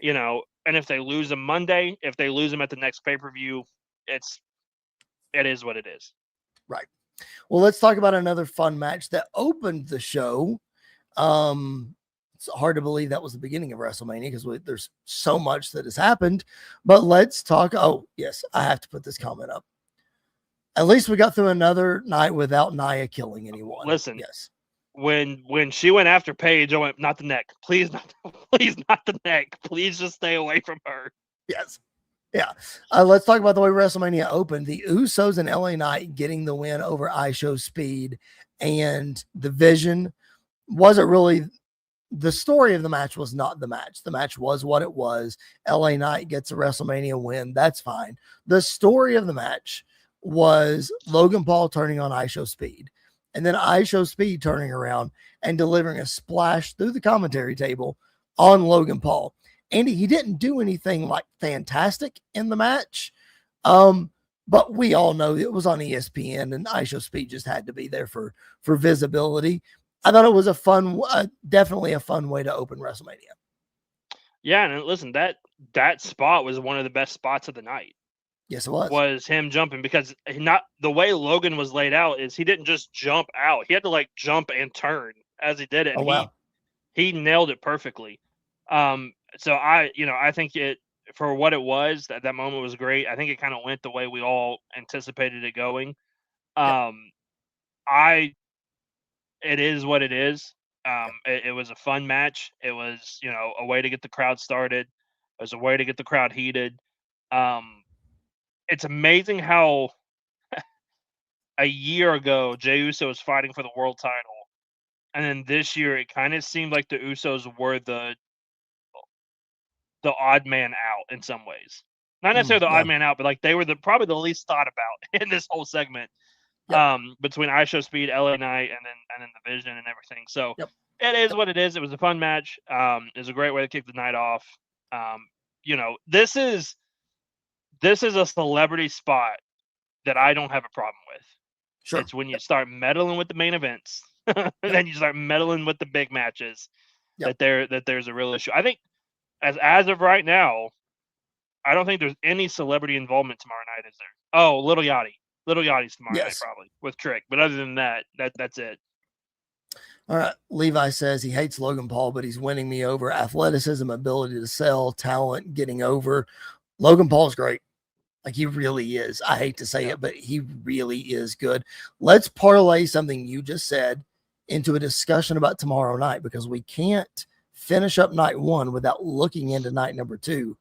[SPEAKER 2] and if they lose them Monday, if they lose them at the next pay-per-view, it is what it is.
[SPEAKER 1] Right. Well, let's talk about another fun match that opened the show. It's hard to believe that was the beginning of WrestleMania because there's so much that has happened. But let's talk. Oh, yes, I have to put this comment up. At least we got through another night without Nia killing anyone.
[SPEAKER 2] Listen,
[SPEAKER 1] yes.
[SPEAKER 2] When she went after Paige, I went, not the neck. Please not the neck. Please just stay away from her.
[SPEAKER 1] Yes. Yeah. Let's talk about the way WrestleMania opened. The Usos and LA Knight getting the win over iShowSpeed, and the Vision wasn't really the story of the match. Was not the match. The match was what it was. LA Knight gets a WrestleMania win. That's fine. The story of the match was Logan Paul turning on iShowSpeed, and then iShowSpeed turning around and delivering a splash through the commentary table on Logan Paul. Andy, he didn't do anything like fantastic in the match. But we all know it was on ESPN, and iShowSpeed just had to be there for visibility. I thought it was a fun, definitely a fun way to open WrestleMania.
[SPEAKER 2] Yeah, and listen, that spot was one of the best spots of the night.
[SPEAKER 1] Yes, it was.
[SPEAKER 2] Was him jumping, because not the way Logan was laid out is he didn't just jump out. He had to like jump and turn as he did it. And
[SPEAKER 1] wow.
[SPEAKER 2] he nailed it perfectly. So I think it, for what it was, that moment was great. I think it kind of went the way we all anticipated it going. It is what it is. It was a fun match. It was, a way to get the crowd started. It was a way to get the crowd heated. It's amazing how a year ago Jey Uso was fighting for the world title, and then this year it kind of seemed like the Usos were the odd man out in some ways. Not necessarily the odd man out, but like they were probably the least thought about in this whole segment. Between iShowSpeed, LA Knight, and then the Vision and everything. So it is what it is. It was a fun match. It was a great way to kick the night off. This is a celebrity spot that I don't have a problem with.
[SPEAKER 1] Sure.
[SPEAKER 2] It's when you start meddling with the main events, and then you start meddling with the big matches, that there's a real issue. I think as of right now, I don't think there's any celebrity involvement tomorrow night, is there? Oh, Little Yachty's tomorrow night probably with Trick, but other than that, that's it.
[SPEAKER 1] All right. Levi says he hates Logan Paul, but he's winning me over. Athleticism, ability to sell, talent, getting over. Logan Paul's great. Like, he really is. I hate to say it, but he really is good. Let's parlay something you just said into a discussion about tomorrow night, because we can't finish up night one without looking into night number two.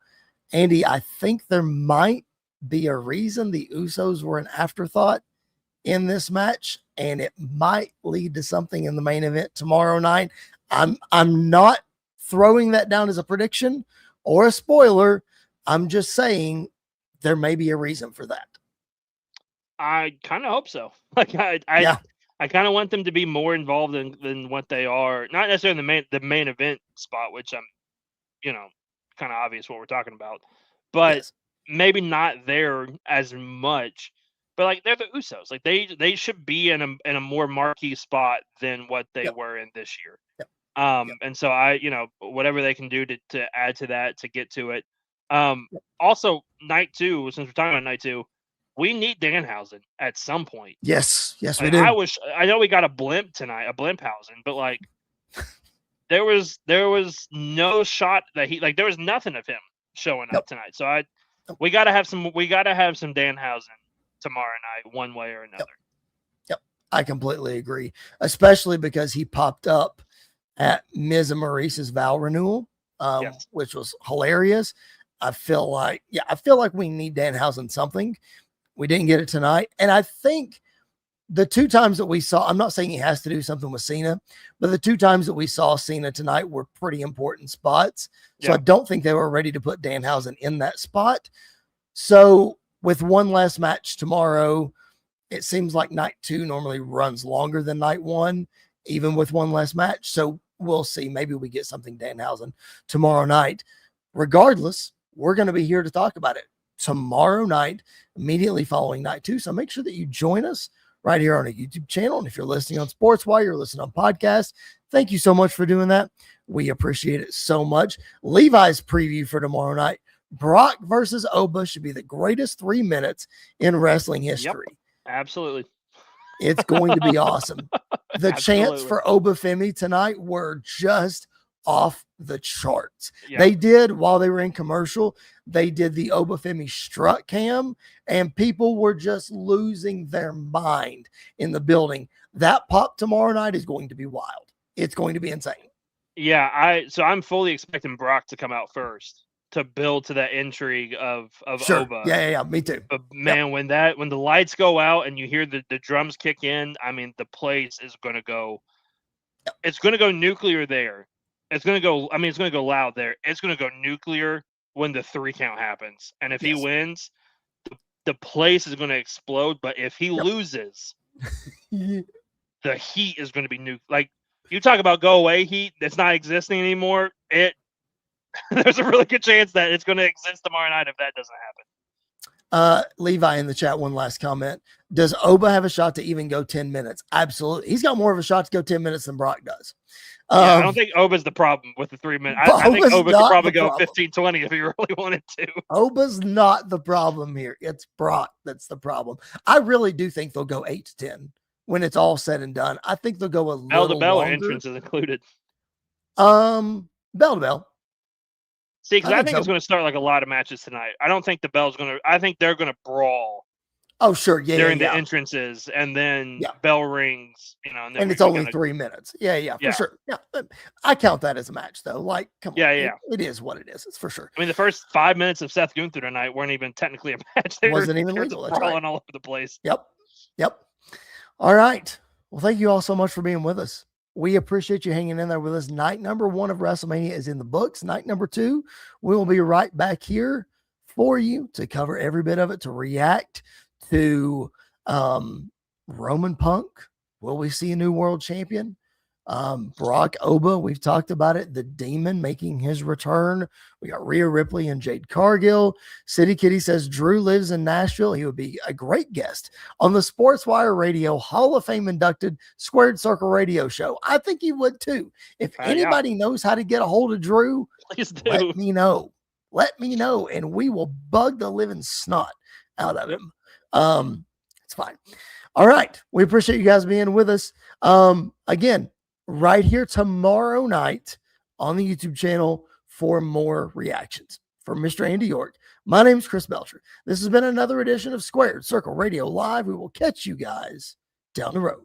[SPEAKER 1] Andy, I think there might be a reason the Usos were an afterthought in this match, and it might lead to something in the main event tomorrow night. I'm not throwing that down as a prediction or a spoiler. I'm just saying there may be a reason for that.
[SPEAKER 2] I kind of hope so. Like I kind of want them to be more involved than what they are. Not necessarily the main event spot, which I'm, kind of obvious what we're talking about, but maybe not there as much. But like, they're the Usos. Like they should be in a more marquee spot than what they were in this year. And so whatever they can do to add to that, to get to it. Also, night two, since we're talking about night two, we need Danhausen at some point.
[SPEAKER 1] Yes,
[SPEAKER 2] like,
[SPEAKER 1] we do.
[SPEAKER 2] I know we got a blimp tonight, a Blimphausen, but like there was no shot that he, like, there was nothing of him showing up tonight. So we gotta have some Danhausen tomorrow night, one way or another.
[SPEAKER 1] Yep. I completely agree, especially because he popped up at Miz and Maurice's vow renewal, which was hilarious. I feel like we need Danhausen something. We didn't get it tonight. And I think the two times that we saw, I'm not saying he has to do something with Cena, but the two times that we saw Cena tonight were pretty important spots. So I don't think they were ready to put Danhausen in that spot. So with one last match tomorrow, it seems like night two normally runs longer than night one, even with one last match. So we'll see. Maybe we get something Danhausen tomorrow night. Regardless, we're going to be here to talk about it tomorrow night, immediately following night two. So make sure that you join us right here on a YouTube channel. And if you're listening on Sports Wire, you're listening on podcast, thank you so much for doing that. We appreciate it so much. Levi's preview for tomorrow night: Brock versus Oba should be the greatest 3 minutes in wrestling history.
[SPEAKER 2] Yep, absolutely.
[SPEAKER 1] It's going to be awesome. The chants for Oba Femi tonight were just off the charts. They did, while they were in commercial, they did the Oba Femi strut cam, and people were just losing their mind in the building. That pop tomorrow night is going to be wild. It's going to be insane.
[SPEAKER 2] Yeah, so I'm fully expecting Brock to come out first. to build to that intrigue of
[SPEAKER 1] Sure.
[SPEAKER 2] Oba.
[SPEAKER 1] Yeah. Me too.
[SPEAKER 2] But man, when the lights go out and you hear the drums kick in, I mean, the place is going to go. It's going to go nuclear there. It's going to go. I mean, it's going to go loud there. It's going to go nuclear when the 3 count happens. And if he wins, the place is going to explode. But if he loses, the heat is going to be like you talk about go away heat that's not existing anymore. There's a really good chance that it's going to exist tomorrow night if that doesn't happen.
[SPEAKER 1] Levi in the chat, one last comment. Does Oba have a shot to even go 10 minutes? Absolutely. He's got more of a shot to go 10 minutes than Brock does.
[SPEAKER 2] I don't think Oba's the problem with the 3 minutes. I think Oba could probably go 15-20 if he really wanted to.
[SPEAKER 1] Oba's not the problem here. It's Brock that's the problem. I really do think they'll go 8 to 10 when it's all said and done. I think they'll go a little
[SPEAKER 2] bell to bell
[SPEAKER 1] longer.
[SPEAKER 2] entrance is included.
[SPEAKER 1] Bell to bell.
[SPEAKER 2] See, because I think it's going to start like a lot of matches tonight. I don't think the bell's going to. I think they're going to brawl.
[SPEAKER 1] Oh, sure. Yeah.
[SPEAKER 2] During the entrances, and then bell rings,
[SPEAKER 1] and it's only 3 minutes. Yeah, for sure. Yeah. I count that as a match, though. Like, come on.
[SPEAKER 2] Yeah.
[SPEAKER 1] It is what it is. It's for sure.
[SPEAKER 2] I mean, the first 5 minutes of Seth Gunther tonight weren't even technically a match. They
[SPEAKER 1] wasn't even legal. That's
[SPEAKER 2] brawling all over the place.
[SPEAKER 1] Yep. All right. Well, thank you all so much for being with us. We appreciate you hanging in there with us. Night number 1 of WrestleMania is in the books. Night number 2, we will be right back here for you to cover every bit of it, to react to Roman Punk. Will we see a new world champion? Brock Oba, we've talked about it. The Demon making his return. We got Rhea Ripley and Jade Cargill. City Kitty says Drew lives in Nashville. He would be a great guest on the SportsWire Radio Hall of Fame inducted Squared Circle Radio show. I think he would too. If anybody knows how to get a hold of Drew,
[SPEAKER 2] please do.
[SPEAKER 1] Let me know. Let me know, and we will bug the living snot out of him. It's fine. All right. We appreciate you guys being with us. Again, right here tomorrow night on the YouTube channel for more reactions. For Mr. Andy York, my name is Chris Belcher. This has been another edition of Squared Circle Radio Live. We will catch you guys down the road.